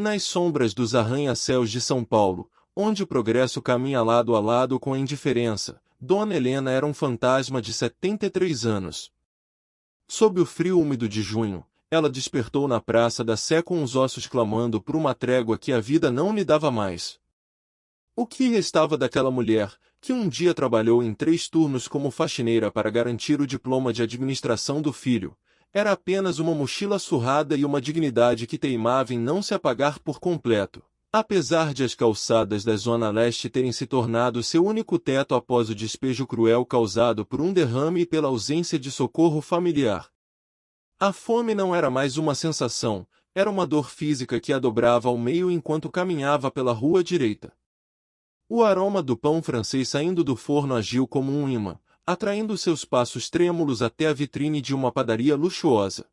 Nas sombras dos arranha-céus de São Paulo, onde o progresso caminha lado a lado com a indiferença, Dona Helena era um fantasma de 73 anos. Sob o frio úmido de junho, ela despertou na Praça da Sé com os ossos clamando por uma trégua que a vida não lhe dava mais. O que restava daquela mulher, que um dia trabalhou em 3 turnos como faxineira para garantir o diploma de administração do filho, era apenas uma mochila surrada e uma dignidade que teimava em não se apagar por completo. Apesar de as calçadas da Zona Leste terem se tornado seu único teto após o despejo cruel causado por um derrame e pela ausência de socorro familiar. A fome não era mais uma sensação, era uma dor física que a dobrava ao meio enquanto caminhava pela rua direita. O aroma do pão francês saindo do forno agiu como um imã, atraindo seus passos trêmulos até a vitrine de uma padaria luxuosa.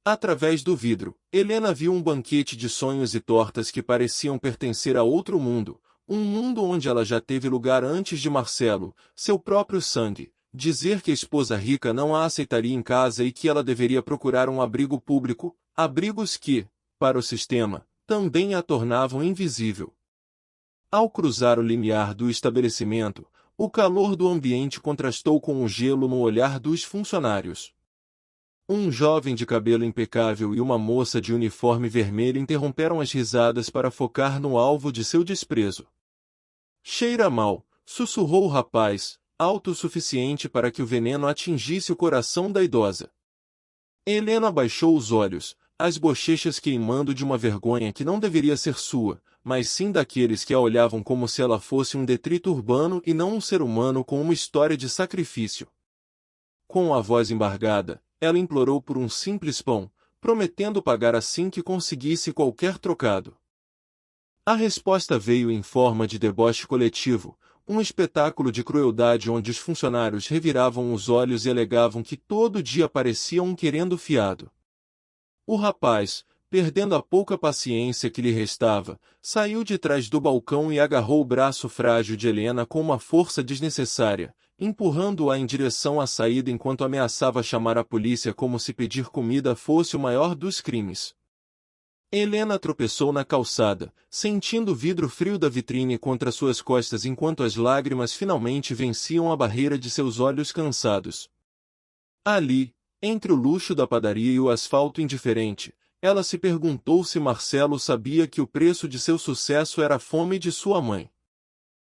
Através do vidro, Helena viu um banquete de sonhos e tortas que pareciam pertencer a outro mundo, um mundo onde ela já teve lugar antes de Marcelo, seu próprio sangue, dizer que a esposa rica não a aceitaria em casa e que ela deveria procurar um abrigo público, abrigos que, para o sistema, também a tornavam invisível. Ao cruzar o limiar do estabelecimento, o calor do ambiente contrastou com o gelo no olhar dos funcionários. Um jovem de cabelo impecável e uma moça de uniforme vermelho interromperam as risadas para focar no alvo de seu desprezo. Cheira mal, sussurrou o rapaz, alto o suficiente para que o veneno atingisse o coração da idosa. Helena baixou os olhos, as bochechas queimando de uma vergonha que não deveria ser sua, mas sim daqueles que a olhavam como se ela fosse um detrito urbano e não um ser humano com uma história de sacrifício. Com a voz embargada, ela implorou por um simples pão, prometendo pagar assim que conseguisse qualquer trocado. A resposta veio em forma de deboche coletivo, um espetáculo de crueldade onde os funcionários reviravam os olhos e alegavam que todo dia parecia um querendo fiado. O rapaz, perdendo a pouca paciência que lhe restava, saiu de trás do balcão e agarrou o braço frágil de Helena com uma força desnecessária, empurrando-a em direção à saída enquanto ameaçava chamar a polícia como se pedir comida fosse o maior dos crimes. Helena tropeçou na calçada, sentindo o vidro frio da vitrine contra suas costas enquanto as lágrimas finalmente venciam a barreira de seus olhos cansados. Ali, entre o luxo da padaria e o asfalto indiferente, ela se perguntou se Marcelo sabia que o preço de seu sucesso era a fome de sua mãe.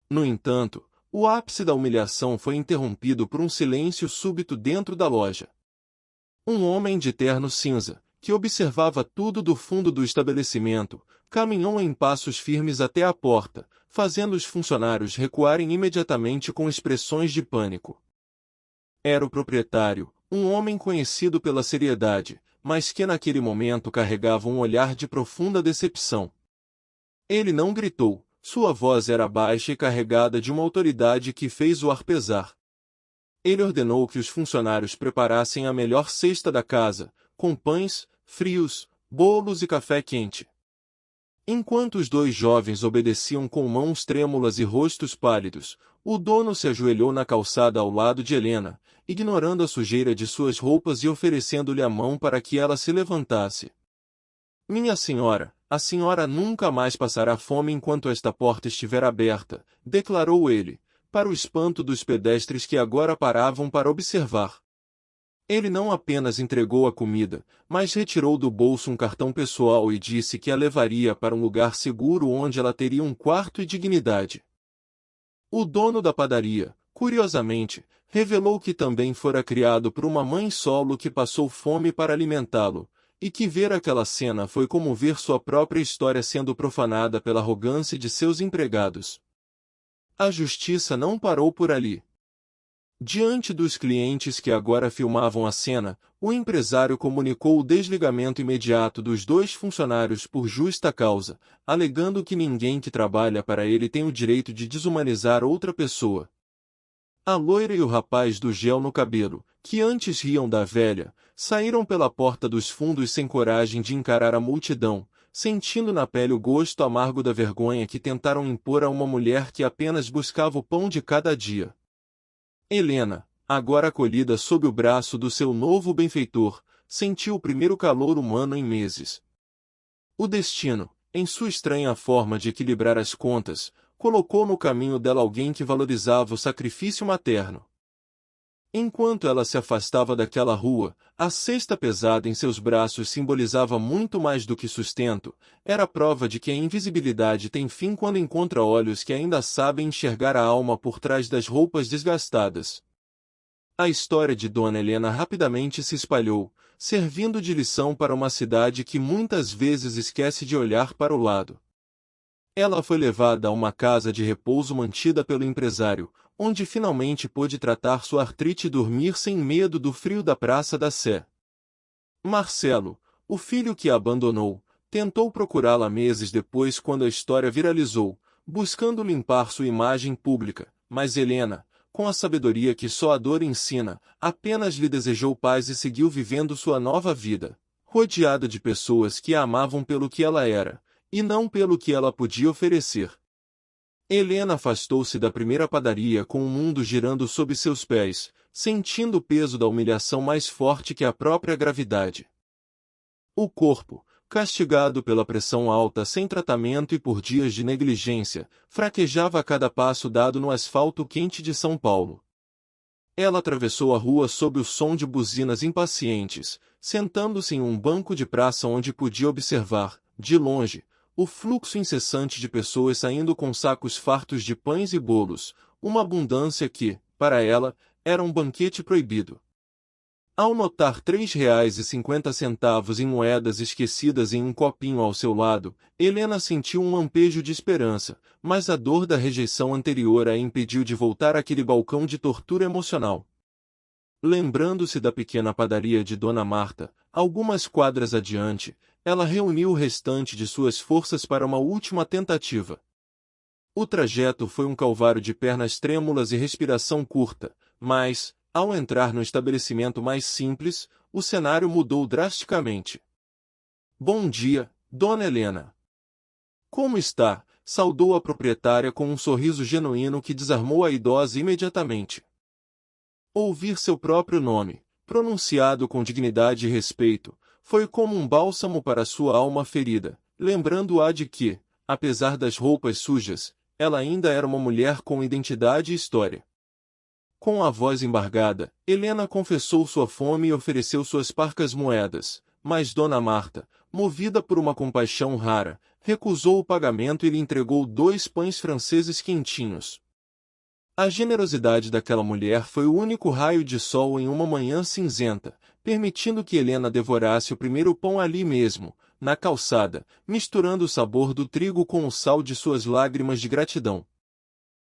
No entanto, o ápice da humilhação foi interrompido por um silêncio súbito dentro da loja. Um homem de terno cinza, que observava tudo do fundo do estabelecimento, caminhou em passos firmes até a porta, fazendo os funcionários recuarem imediatamente com expressões de pânico. Era o proprietário, um homem conhecido pela seriedade, mas que naquele momento carregava um olhar de profunda decepção. Ele não gritou, sua voz era baixa e carregada de uma autoridade que fez o ar pesar. Ele ordenou que os funcionários preparassem a melhor cesta da casa, com pães, frios, bolos e café quente. Enquanto os 2 jovens obedeciam com mãos trêmulas e rostos pálidos, o dono se ajoelhou na calçada ao lado de Helena, ignorando a sujeira de suas roupas e oferecendo-lhe a mão para que ela se levantasse. Minha senhora, a senhora nunca mais passará fome enquanto esta porta estiver aberta, declarou ele, para o espanto dos pedestres que agora paravam para observar. Ele não apenas entregou a comida, mas retirou do bolso um cartão pessoal e disse que a levaria para um lugar seguro onde ela teria um quarto e dignidade. O dono da padaria, curiosamente, revelou que também fora criado por uma mãe solo que passou fome para alimentá-lo, e que ver aquela cena foi como ver sua própria história sendo profanada pela arrogância de seus empregados. A justiça não parou por ali. Diante dos clientes que agora filmavam a cena, o empresário comunicou o desligamento imediato dos 2 funcionários por justa causa, alegando que ninguém que trabalha para ele tem o direito de desumanizar outra pessoa. A loira e o rapaz do gel no cabelo, que antes riam da velha, saíram pela porta dos fundos sem coragem de encarar a multidão, sentindo na pele o gosto amargo da vergonha que tentaram impor a uma mulher que apenas buscava o pão de cada dia. Helena, agora acolhida sob o braço do seu novo benfeitor, sentiu o primeiro calor humano em meses. O destino, em sua estranha forma de equilibrar as contas, colocou no caminho dela alguém que valorizava o sacrifício materno. Enquanto ela se afastava daquela rua, a cesta pesada em seus braços simbolizava muito mais do que sustento, era prova de que a invisibilidade tem fim quando encontra olhos que ainda sabem enxergar a alma por trás das roupas desgastadas. A história de Dona Helena rapidamente se espalhou, servindo de lição para uma cidade que muitas vezes esquece de olhar para o lado. Ela foi levada a uma casa de repouso mantida pelo empresário, onde finalmente pôde tratar sua artrite e dormir sem medo do frio da Praça da Sé. Marcelo, o filho que a abandonou, tentou procurá-la meses depois quando a história viralizou, buscando limpar sua imagem pública, mas Helena, com a sabedoria que só a dor ensina, apenas lhe desejou paz e seguiu vivendo sua nova vida, rodeada de pessoas que a amavam pelo que ela era, e não pelo que ela podia oferecer. Helena afastou-se da primeira padaria com o mundo girando sob seus pés, sentindo o peso da humilhação mais forte que a própria gravidade. O corpo, castigado pela pressão alta sem tratamento e por dias de negligência, fraquejava a cada passo dado no asfalto quente de São Paulo. Ela atravessou a rua sob o som de buzinas impacientes, sentando-se em um banco de praça onde podia observar, de longe, o fluxo incessante de pessoas saindo com sacos fartos de pães e bolos, uma abundância que, para ela, era um banquete proibido. Ao notar R$ 3,50 em moedas esquecidas em um copinho ao seu lado, Helena sentiu um lampejo de esperança, mas a dor da rejeição anterior a impediu de voltar àquele balcão de tortura emocional. Lembrando-se da pequena padaria de Dona Marta, algumas quadras adiante, ela reuniu o restante de suas forças para uma última tentativa. O trajeto foi um calvário de pernas trêmulas e respiração curta, mas, ao entrar no estabelecimento mais simples, o cenário mudou drasticamente. "Bom dia, Dona Helena." "Como está?", saudou a proprietária com um sorriso genuíno que desarmou a idosa imediatamente. Ouvir seu próprio nome, pronunciado com dignidade e respeito, foi como um bálsamo para sua alma ferida, lembrando-a de que, apesar das roupas sujas, ela ainda era uma mulher com identidade e história. Com a voz embargada, Helena confessou sua fome e ofereceu suas parcas moedas, mas Dona Marta, movida por uma compaixão rara, recusou o pagamento e lhe entregou 2 pães franceses quentinhos. A generosidade daquela mulher foi o único raio de sol em uma manhã cinzenta, permitindo que Helena devorasse o primeiro pão ali mesmo, na calçada, misturando o sabor do trigo com o sal de suas lágrimas de gratidão.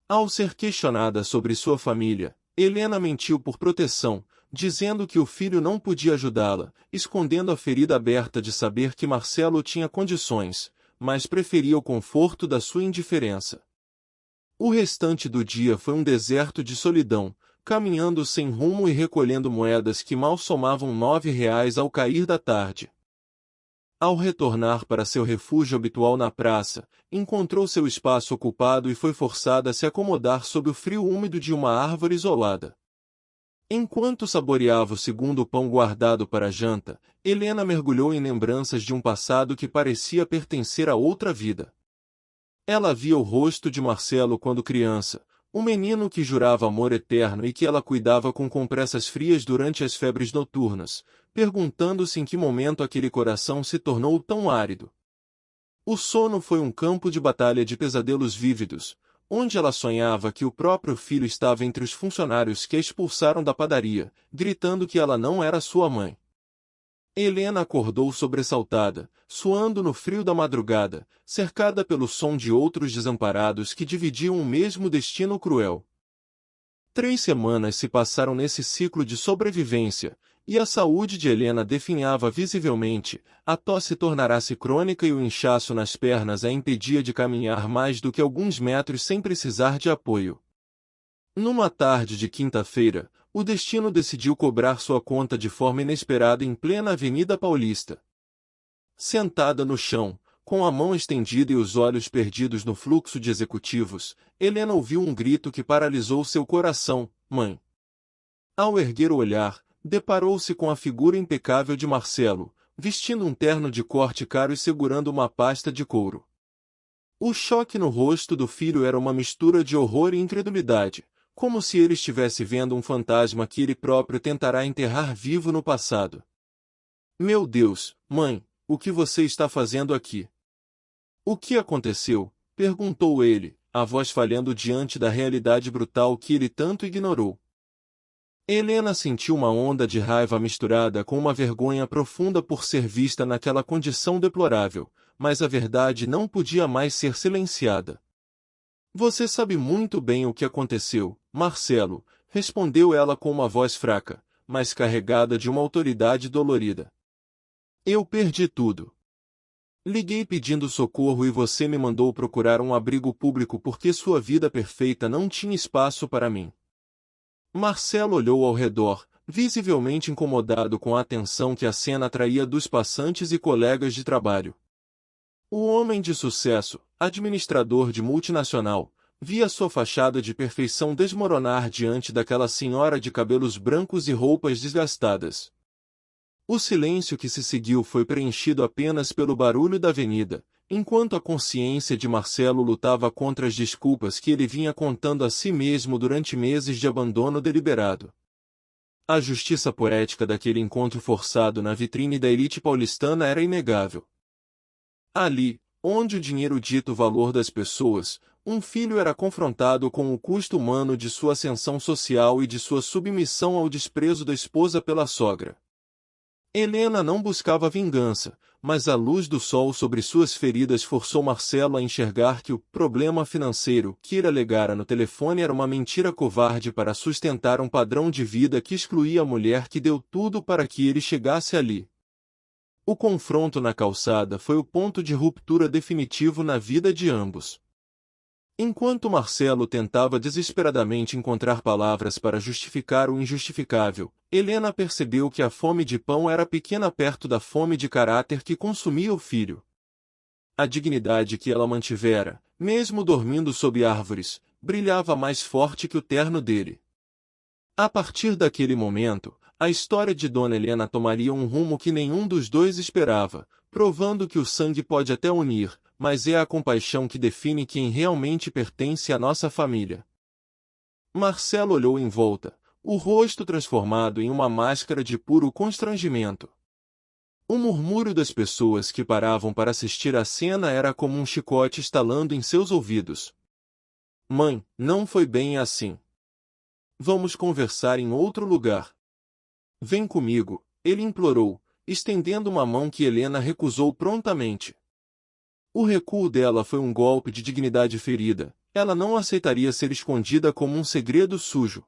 Ao ser questionada sobre sua família, Helena mentiu por proteção, dizendo que o filho não podia ajudá-la, escondendo a ferida aberta de saber que Marcelo tinha condições, mas preferia o conforto da sua indiferença. O restante do dia foi um deserto de solidão, caminhando sem rumo e recolhendo moedas que mal somavam R$ 9 ao cair da tarde. Ao retornar para seu refúgio habitual na praça, encontrou seu espaço ocupado e foi forçada a se acomodar sob o frio úmido de uma árvore isolada. Enquanto saboreava o segundo pão guardado para a janta, Helena mergulhou em lembranças de um passado que parecia pertencer a outra vida. Ela via o rosto de Marcelo quando criança, um menino que jurava amor eterno e que ela cuidava com compressas frias durante as febres noturnas, perguntando-se em que momento aquele coração se tornou tão árido. O sono foi um campo de batalha de pesadelos vívidos, onde ela sonhava que o próprio filho estava entre os funcionários que a expulsaram da padaria, gritando que ela não era sua mãe. Helena acordou sobressaltada, suando no frio da madrugada, cercada pelo som de outros desamparados que dividiam o mesmo destino cruel. 3 semanas se passaram nesse ciclo de sobrevivência, e a saúde de Helena definhava visivelmente, a tosse tornara-se crônica e o inchaço nas pernas a impedia de caminhar mais do que alguns metros sem precisar de apoio. Numa tarde de quinta-feira, o destino decidiu cobrar sua conta de forma inesperada em plena Avenida Paulista. Sentada no chão, com a mão estendida e os olhos perdidos no fluxo de executivos, Helena ouviu um grito que paralisou seu coração: "Mãe!" Ao erguer o olhar, deparou-se com a figura impecável de Marcelo, vestindo um terno de corte caro e segurando uma pasta de couro. O choque no rosto do filho era uma mistura de horror e incredulidade, como se ele estivesse vendo um fantasma que ele próprio tentará enterrar vivo no passado. Meu Deus, mãe, o que você está fazendo aqui? O que aconteceu? Perguntou ele, a voz falhando diante da realidade brutal que ele tanto ignorou. Helena sentiu uma onda de raiva misturada com uma vergonha profunda por ser vista naquela condição deplorável, mas a verdade não podia mais ser silenciada. Você sabe muito bem o que aconteceu, Marcelo, respondeu ela com uma voz fraca, mas carregada de uma autoridade dolorida. Eu perdi tudo. Liguei pedindo socorro e você me mandou procurar um abrigo público porque sua vida perfeita não tinha espaço para mim. Marcelo olhou ao redor, visivelmente incomodado com a atenção que a cena atraía dos passantes e colegas de trabalho. O homem de sucesso, administrador de multinacional, via sua fachada de perfeição desmoronar diante daquela senhora de cabelos brancos e roupas desgastadas. O silêncio que se seguiu foi preenchido apenas pelo barulho da avenida, enquanto a consciência de Marcelo lutava contra as desculpas que ele vinha contando a si mesmo durante meses de abandono deliberado. A justiça poética daquele encontro forçado na vitrine da elite paulistana era inegável. Ali, onde o dinheiro dita o valor das pessoas, um filho era confrontado com o custo humano de sua ascensão social e de sua submissão ao desprezo da esposa pela sogra. Helena não buscava vingança, mas a luz do sol sobre suas feridas forçou Marcelo a enxergar que o problema financeiro que ele alegara no telefone era uma mentira covarde para sustentar um padrão de vida que excluía a mulher que deu tudo para que ele chegasse ali. O confronto na calçada foi o ponto de ruptura definitivo na vida de ambos. Enquanto Marcelo tentava desesperadamente encontrar palavras para justificar o injustificável, Helena percebeu que a fome de pão era pequena perto da fome de caráter que consumia o filho. A dignidade que ela mantivera, mesmo dormindo sob árvores, brilhava mais forte que o terno dele. A partir daquele momento, a história de Dona Helena tomaria um rumo que nenhum dos dois esperava, provando que o sangue pode até unir, mas é a compaixão que define quem realmente pertence à nossa família. Marcelo olhou em volta, o rosto transformado em uma máscara de puro constrangimento. O murmúrio das pessoas que paravam para assistir à cena era como um chicote estalando em seus ouvidos. Mãe, não foi bem assim. Vamos conversar em outro lugar. Vem comigo, ele implorou, estendendo uma mão que Helena recusou prontamente. O recuo dela foi um golpe de dignidade ferida, ela não aceitaria ser escondida como um segredo sujo.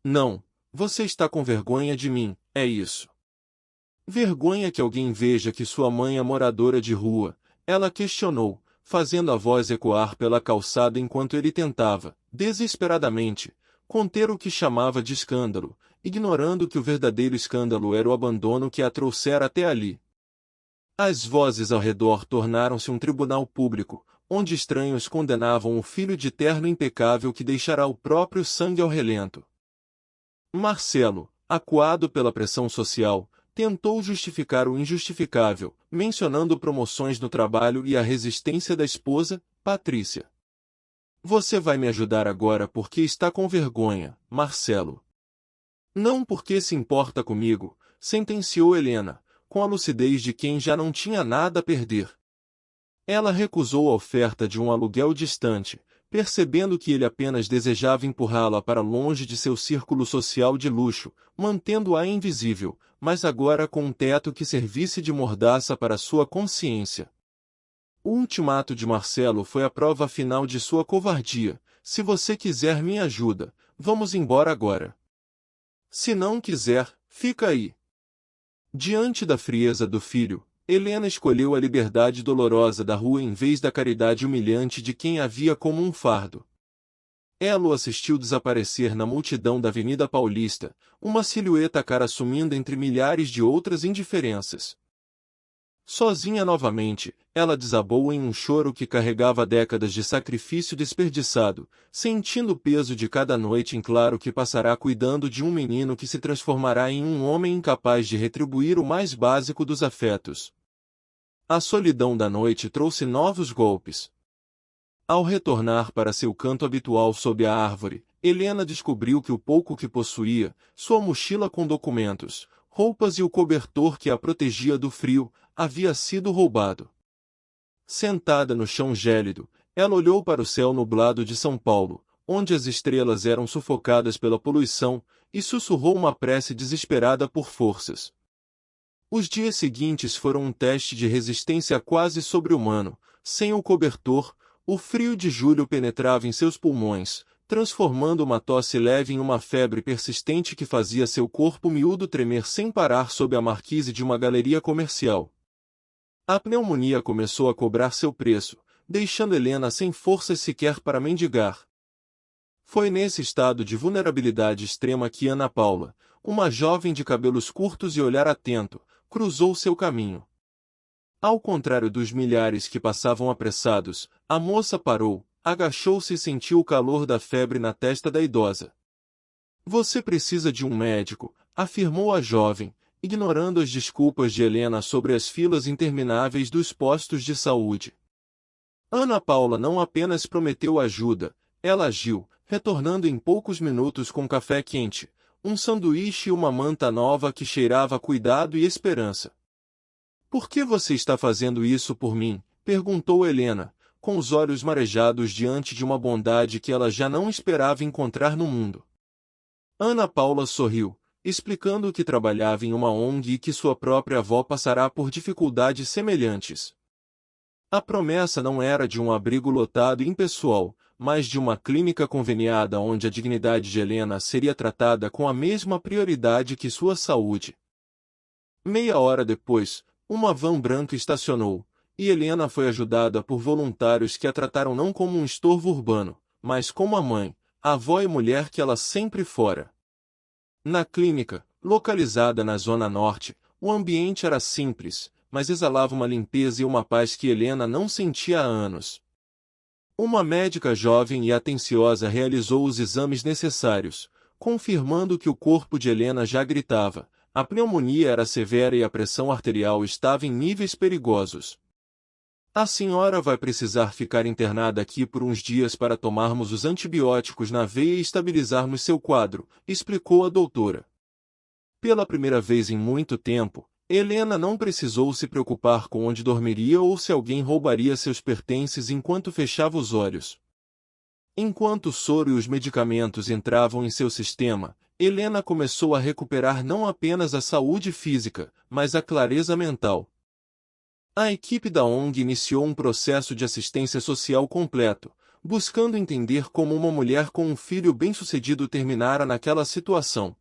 Não, você está com vergonha de mim, é isso. Vergonha que alguém veja que sua mãe é moradora de rua, ela questionou, fazendo a voz ecoar pela calçada enquanto ele tentava, desesperadamente, conter o que chamava de escândalo, ignorando que o verdadeiro escândalo era o abandono que a trouxera até ali. As vozes ao redor tornaram-se um tribunal público, onde estranhos condenavam o filho de terno impecável que deixará o próprio sangue ao relento. Marcelo, acuado pela pressão social, tentou justificar o injustificável, mencionando promoções no trabalho e a resistência da esposa, Patrícia. Você vai me ajudar agora porque está com vergonha, Marcelo. Não porque se importa comigo, sentenciou Helena, com a lucidez de quem já não tinha nada a perder. Ela recusou a oferta de um aluguel distante, percebendo que ele apenas desejava empurrá-la para longe de seu círculo social de luxo, mantendo-a invisível, mas agora com um teto que servisse de mordaça para sua consciência. O ultimato de Marcelo foi a prova final de sua covardia. Se você quiser minha ajuda, vamos embora agora. Se não quiser, fica aí. Diante da frieza do filho, Helena escolheu a liberdade dolorosa da rua em vez da caridade humilhante de quem a via como um fardo. Ela o assistiu desaparecer na multidão da Avenida Paulista, uma silhueta cara sumindo entre milhares de outras indiferenças. Sozinha novamente, ela desabou em um choro que carregava décadas de sacrifício desperdiçado, sentindo o peso de cada noite em claro que passará cuidando de um menino que se transformará em um homem incapaz de retribuir o mais básico dos afetos. A solidão da noite trouxe novos golpes. Ao retornar para seu canto habitual sob a árvore, Helena descobriu que o pouco que possuía, sua mochila com documentos, roupas e o cobertor que a protegia do frio, havia sido roubado. Sentada no chão gélido, ela olhou para o céu nublado de São Paulo, onde as estrelas eram sufocadas pela poluição, e sussurrou uma prece desesperada por forças. Os dias seguintes foram um teste de resistência quase sobre-humano. Sem o cobertor, o frio de julho penetrava em seus pulmões, transformando uma tosse leve em uma febre persistente que fazia seu corpo miúdo tremer sem parar sob a marquise de uma galeria comercial. A pneumonia começou a cobrar seu preço, deixando Helena sem forças sequer para mendigar. Foi nesse estado de vulnerabilidade extrema que Ana Paula, uma jovem de cabelos curtos e olhar atento, cruzou seu caminho. Ao contrário dos milhares que passavam apressados, a moça parou, agachou-se e sentiu o calor da febre na testa da idosa. "Você precisa de um médico", afirmou a jovem, ignorando as desculpas de Helena sobre as filas intermináveis dos postos de saúde. Ana Paula não apenas prometeu ajuda, ela agiu, retornando em poucos minutos com café quente, um sanduíche e uma manta nova que cheirava a cuidado e esperança. "Por que você está fazendo isso por mim?", perguntou Helena, com os olhos marejados diante de uma bondade que ela já não esperava encontrar no mundo. Ana Paula sorriu, explicando que trabalhava em uma ONG e que sua própria avó passará por dificuldades semelhantes. A promessa não era de um abrigo lotado e impessoal, mas de uma clínica conveniada onde a dignidade de Helena seria tratada com a mesma prioridade que sua saúde. Meia hora depois, uma van branca estacionou, e Helena foi ajudada por voluntários que a trataram não como um estorvo urbano, mas como a mãe, a avó e mulher que ela sempre fora. Na clínica, localizada na Zona Norte, o ambiente era simples, mas exalava uma limpeza e uma paz que Helena não sentia há anos. Uma médica jovem e atenciosa realizou os exames necessários, confirmando que o corpo de Helena já gritava, a pneumonia era severa e a pressão arterial estava em níveis perigosos. "A senhora vai precisar ficar internada aqui por uns dias para tomarmos os antibióticos na veia e estabilizarmos seu quadro", explicou a doutora. Pela primeira vez em muito tempo, Helena não precisou se preocupar com onde dormiria ou se alguém roubaria seus pertences enquanto fechava os olhos. Enquanto o soro e os medicamentos entravam em seu sistema, Helena começou a recuperar não apenas a saúde física, mas a clareza mental. A equipe da ONG iniciou um processo de assistência social completo, buscando entender como uma mulher com um filho bem-sucedido terminara naquela situação.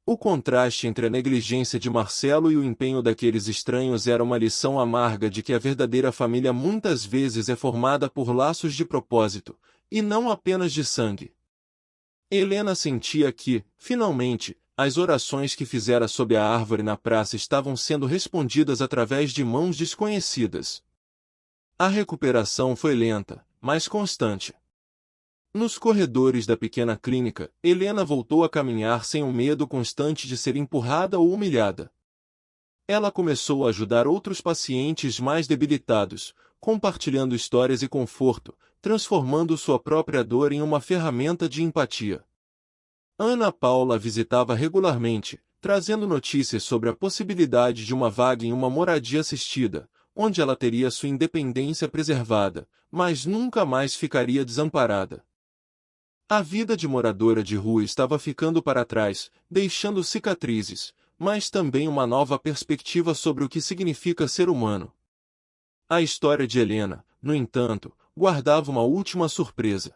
O contraste entre a negligência de Marcelo e o empenho daqueles estranhos era uma lição amarga de que a verdadeira família muitas vezes é formada por laços de propósito, e não apenas de sangue. Helena sentia que, finalmente, as orações que fizera sob a árvore na praça estavam sendo respondidas através de mãos desconhecidas. A recuperação foi lenta, mas constante. Nos corredores da pequena clínica, Helena voltou a caminhar sem o medo constante de ser empurrada ou humilhada. Ela começou a ajudar outros pacientes mais debilitados, compartilhando histórias e conforto, transformando sua própria dor em uma ferramenta de empatia. Ana Paula a visitava regularmente, trazendo notícias sobre a possibilidade de uma vaga em uma moradia assistida, onde ela teria sua independência preservada, mas nunca mais ficaria desamparada. A vida de moradora de rua estava ficando para trás, deixando cicatrizes, mas também uma nova perspectiva sobre o que significa ser humano. A história de Helena, no entanto, guardava uma última surpresa.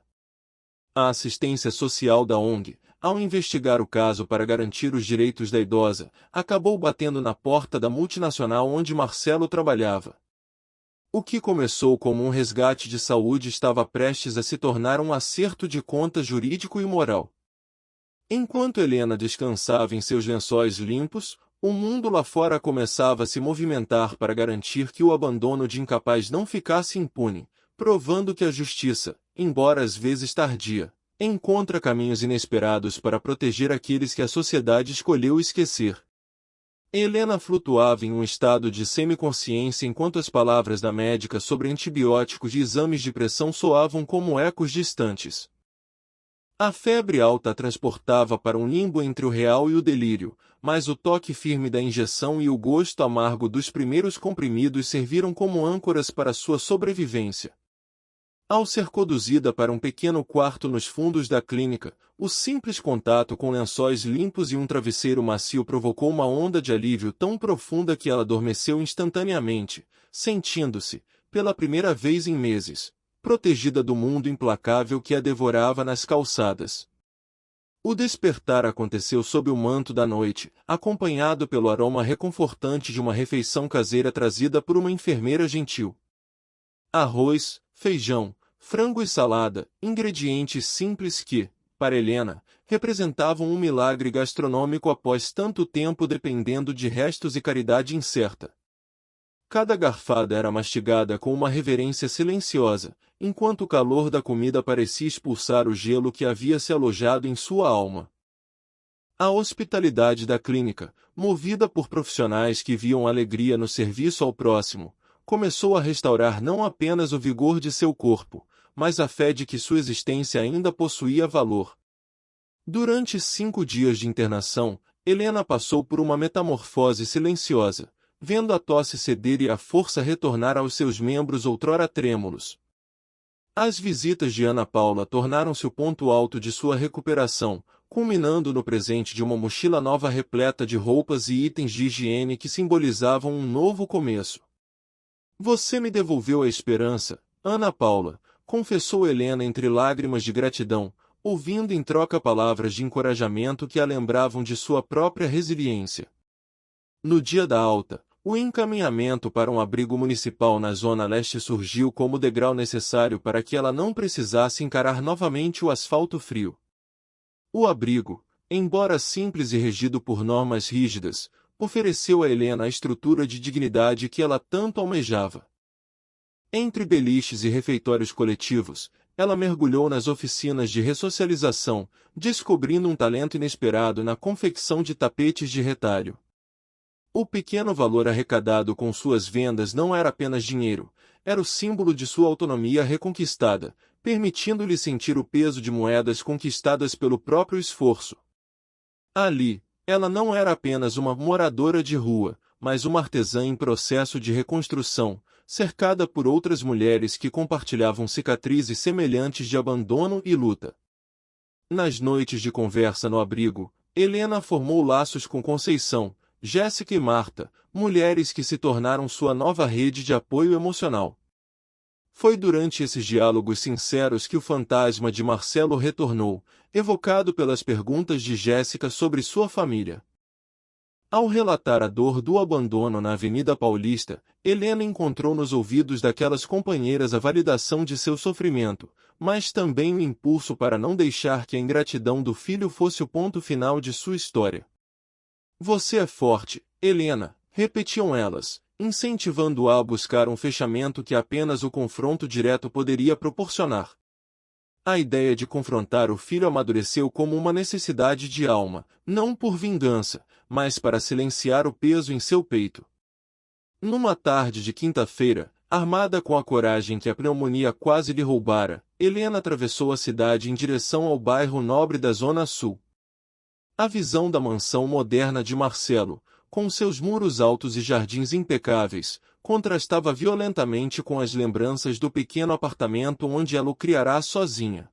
A assistência social da ONG, ao investigar o caso para garantir os direitos da idosa, acabou batendo na porta da multinacional onde Marcelo trabalhava. O que começou como um resgate de saúde estava prestes a se tornar um acerto de contas jurídico e moral. Enquanto Helena descansava em seus lençóis limpos, O mundo lá fora começava a se movimentar para garantir que o abandono de incapaz não ficasse impune, provando que a justiça, embora às vezes tardia, encontra caminhos inesperados para proteger aqueles que a sociedade escolheu esquecer. Helena flutuava em um estado de semiconsciência enquanto as palavras da médica sobre antibióticos e exames de pressão soavam como ecos distantes. A febre alta a transportava para um limbo entre o real e o delírio, mas o toque firme da injeção e o gosto amargo dos primeiros comprimidos serviram como âncoras para sua sobrevivência. Ao ser conduzida para um pequeno quarto nos fundos da clínica, o simples contato com lençóis limpos e um travesseiro macio provocou uma onda de alívio tão profunda que ela adormeceu instantaneamente, sentindo-se, pela primeira vez em meses, protegida do mundo implacável que a devorava nas calçadas. O despertar aconteceu sob o manto da noite, acompanhado pelo aroma reconfortante de uma refeição caseira trazida por uma enfermeira gentil. Arroz, feijão, frango e salada, ingredientes simples que, para Helena, representavam um milagre gastronômico após tanto tempo dependendo de restos e caridade incerta. Cada garfada era mastigada com uma reverência silenciosa, enquanto o calor da comida parecia expulsar o gelo que havia se alojado em sua alma. A hospitalidade da clínica, movida por profissionais que viam alegria no serviço ao próximo, começou a restaurar não apenas o vigor de seu corpo, mas a fé de que sua existência ainda possuía valor. Durante 5 dias de internação, Helena passou por uma metamorfose silenciosa, vendo a tosse ceder e a força retornar aos seus membros outrora trêmulos. As visitas de Ana Paula tornaram-se o ponto alto de sua recuperação, culminando no presente de uma mochila nova repleta de roupas e itens de higiene que simbolizavam um novo começo. "Você me devolveu a esperança, Ana Paula", confessou Helena entre lágrimas de gratidão, ouvindo em troca palavras de encorajamento que a lembravam de sua própria resiliência. No dia da alta, o encaminhamento para um abrigo municipal na Zona Leste surgiu como degrau necessário para que ela não precisasse encarar novamente o asfalto frio. O abrigo, embora simples e regido por normas rígidas, ofereceu a Helena a estrutura de dignidade que ela tanto almejava. Entre beliches e refeitórios coletivos, ela mergulhou nas oficinas de ressocialização, descobrindo um talento inesperado na confecção de tapetes de retalho. O pequeno valor arrecadado com suas vendas não era apenas dinheiro, era o símbolo de sua autonomia reconquistada, permitindo-lhe sentir o peso de moedas conquistadas pelo próprio esforço. Ali, ela não era apenas uma moradora de rua, mas uma artesã em processo de reconstrução, cercada por outras mulheres que compartilhavam cicatrizes semelhantes de abandono e luta. Nas noites de conversa no abrigo, Helena formou laços com Conceição, Jéssica e Marta, mulheres que se tornaram sua nova rede de apoio emocional. Foi durante esses diálogos sinceros que o fantasma de Marcelo retornou, evocado pelas perguntas de Jéssica sobre sua família. Ao relatar a dor do abandono na Avenida Paulista, Helena encontrou nos ouvidos daquelas companheiras a validação de seu sofrimento, mas também o impulso para não deixar que a ingratidão do filho fosse o ponto final de sua história. "Você é forte, Helena", repetiam elas, incentivando-a a buscar um fechamento que apenas o confronto direto poderia proporcionar. A ideia de confrontar o filho amadureceu como uma necessidade de alma, não por vingança, mas para silenciar o peso em seu peito. Numa tarde de quinta-feira, armada com a coragem que a pneumonia quase lhe roubara, Helena atravessou a cidade em direção ao bairro nobre da Zona Sul. A visão da mansão moderna de Marcelo, com seus muros altos e jardins impecáveis, contrastava violentamente com as lembranças do pequeno apartamento onde ela o criará sozinha.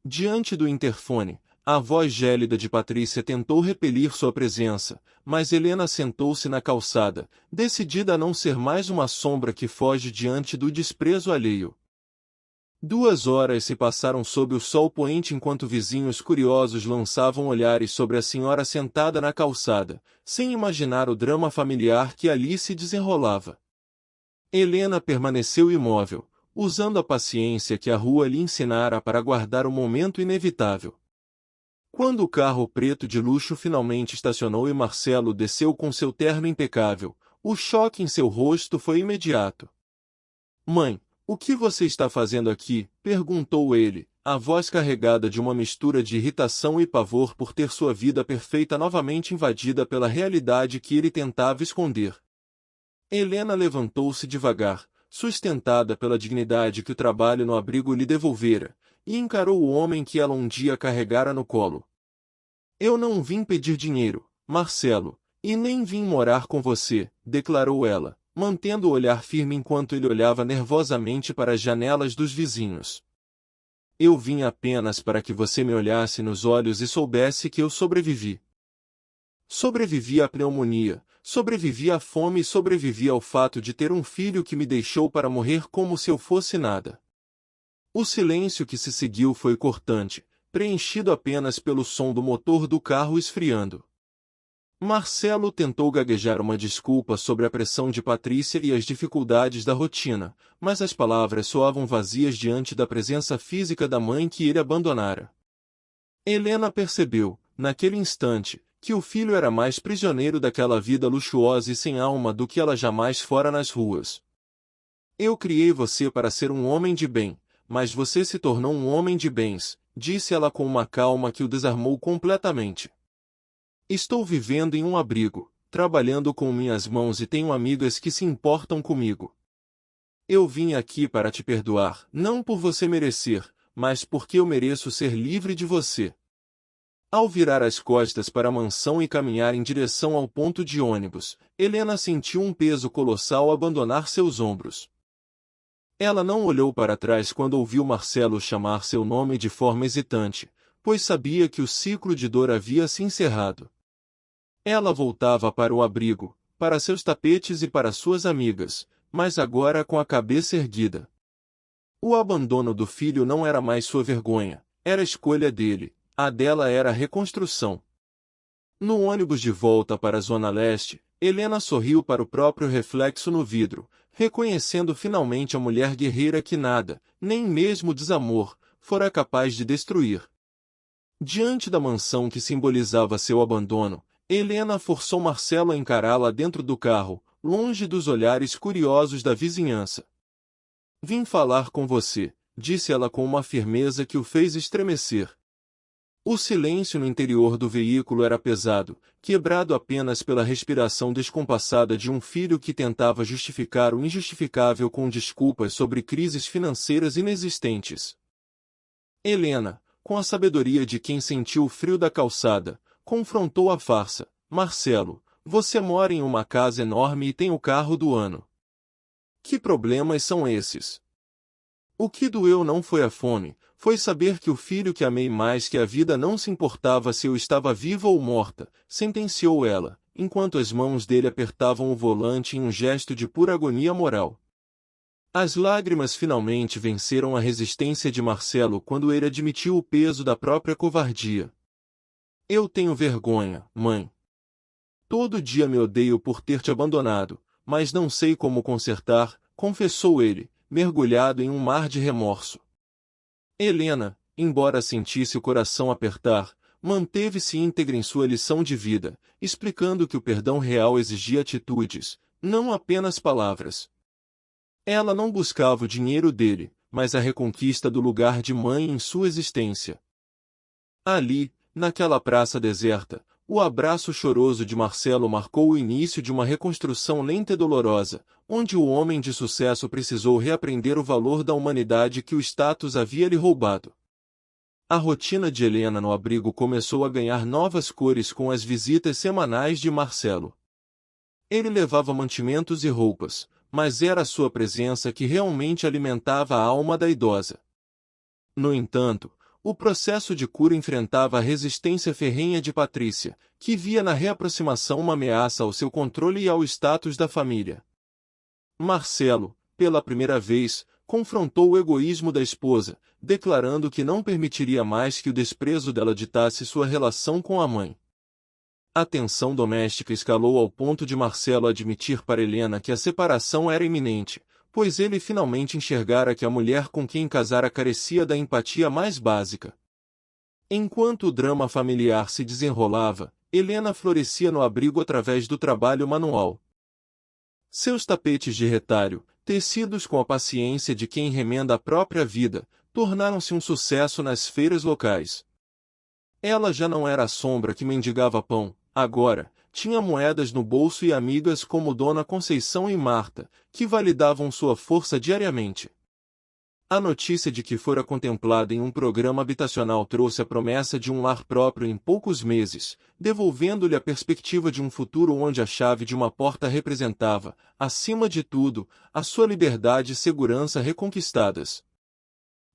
Diante do interfone, a voz gélida de Patrícia tentou repelir sua presença, mas Helena sentou-se na calçada, decidida a não ser mais uma sombra que foge diante do desprezo alheio. 2 horas se passaram sob o sol poente enquanto vizinhos curiosos lançavam olhares sobre a senhora sentada na calçada, sem imaginar o drama familiar que ali se desenrolava. Helena permaneceu imóvel, usando a paciência que a rua lhe ensinara para aguardar o momento inevitável. Quando o carro preto de luxo finalmente estacionou e Marcelo desceu com seu terno impecável, o choque em seu rosto foi imediato. Mãe, o que você está fazendo aqui? Perguntou ele, a voz carregada de uma mistura de irritação e pavor por ter sua vida perfeita novamente invadida pela realidade que ele tentava esconder. Helena levantou-se devagar, sustentada pela dignidade que o trabalho no abrigo lhe devolvera, e encarou o homem que ela um dia carregara no colo. Eu não vim pedir dinheiro, Marcelo, e nem vim morar com você, declarou ela, mantendo o olhar firme enquanto ele olhava nervosamente para as janelas dos vizinhos. Eu vim apenas para que você me olhasse nos olhos e soubesse que eu sobrevivi. Sobrevivi à pneumonia, sobrevivi à fome e sobrevivi ao fato de ter um filho que me deixou para morrer como se eu fosse nada. O silêncio que se seguiu foi cortante, preenchido apenas pelo som do motor do carro esfriando. Marcelo tentou gaguejar uma desculpa sobre a pressão de Patrícia e as dificuldades da rotina, mas as palavras soavam vazias diante da presença física da mãe que ele abandonara. Helena percebeu, naquele instante, que o filho era mais prisioneiro daquela vida luxuosa e sem alma do que ela jamais fora nas ruas. Eu criei você para ser um homem de bem, mas você se tornou um homem de bens, disse ela com uma calma que o desarmou completamente. Estou vivendo em um abrigo, trabalhando com minhas mãos e tenho amigas que se importam comigo. Eu vim aqui para te perdoar, não por você merecer, mas porque eu mereço ser livre de você. Ao virar as costas para a mansão e caminhar em direção ao ponto de ônibus, Helena sentiu um peso colossal abandonar seus ombros. Ela não olhou para trás quando ouviu Marcelo chamar seu nome de forma hesitante, pois sabia que o ciclo de dor havia se encerrado. Ela voltava para o abrigo, para seus tapetes e para suas amigas, mas agora com a cabeça erguida. O abandono do filho não era mais sua vergonha, era a escolha dele, a dela era a reconstrução. No ônibus de volta para a Zona Leste, Helena sorriu para o próprio reflexo no vidro, reconhecendo finalmente a mulher guerreira que nada, nem mesmo o desamor, fora capaz de destruir. Diante da mansão que simbolizava seu abandono, Helena forçou Marcelo a encará-la dentro do carro, longe dos olhares curiosos da vizinhança. Vim falar com você, disse ela com uma firmeza que o fez estremecer. O silêncio no interior do veículo era pesado, quebrado apenas pela respiração descompassada de um filho que tentava justificar o injustificável com desculpas sobre crises financeiras inexistentes. Helena, com a sabedoria de quem sentiu o frio da calçada, confrontou a farsa. Marcelo, você mora em uma casa enorme e tem o carro do ano. Que problemas são esses? O que doeu não foi a fome, foi saber que o filho que amei mais que a vida não se importava se eu estava viva ou morta, sentenciou ela, enquanto as mãos dele apertavam o volante em um gesto de pura agonia moral. As lágrimas finalmente venceram a resistência de Marcelo quando ele admitiu o peso da própria covardia. Eu tenho vergonha, mãe. Todo dia me odeio por ter te abandonado, mas não sei como consertar, confessou ele, mergulhado em um mar de remorso. Helena, embora sentisse o coração apertar, manteve-se íntegra em sua lição de vida, explicando que o perdão real exigia atitudes, não apenas palavras. Ela não buscava o dinheiro dele, mas a reconquista do lugar de mãe em sua existência. Ali, naquela praça deserta, o abraço choroso de Marcelo marcou o início de uma reconstrução lenta e dolorosa, onde o homem de sucesso precisou reaprender o valor da humanidade que o status havia lhe roubado. A rotina de Helena no abrigo começou a ganhar novas cores com as visitas semanais de Marcelo. Ele levava mantimentos e roupas, mas era a sua presença que realmente alimentava a alma da idosa. No entanto, o processo de cura enfrentava a resistência ferrenha de Patrícia, que via na reaproximação uma ameaça ao seu controle e ao status da família. Marcelo, pela primeira vez, confrontou o egoísmo da esposa, declarando que não permitiria mais que o desprezo dela ditasse sua relação com a mãe. A tensão doméstica escalou ao ponto de Marcelo admitir para Helena que a separação era iminente, pois ele finalmente enxergara que a mulher com quem casara carecia da empatia mais básica. Enquanto o drama familiar se desenrolava, Helena florescia no abrigo através do trabalho manual. Seus tapetes de retalho, tecidos com a paciência de quem remenda a própria vida, tornaram-se um sucesso nas feiras locais. Ela já não era a sombra que mendigava pão, agora, tinha moedas no bolso e amigas como Dona Conceição e Marta, que validavam sua força diariamente. A notícia de que fora contemplada em um programa habitacional trouxe a promessa de um lar próprio em poucos meses, devolvendo-lhe a perspectiva de um futuro onde a chave de uma porta representava, acima de tudo, a sua liberdade e segurança reconquistadas.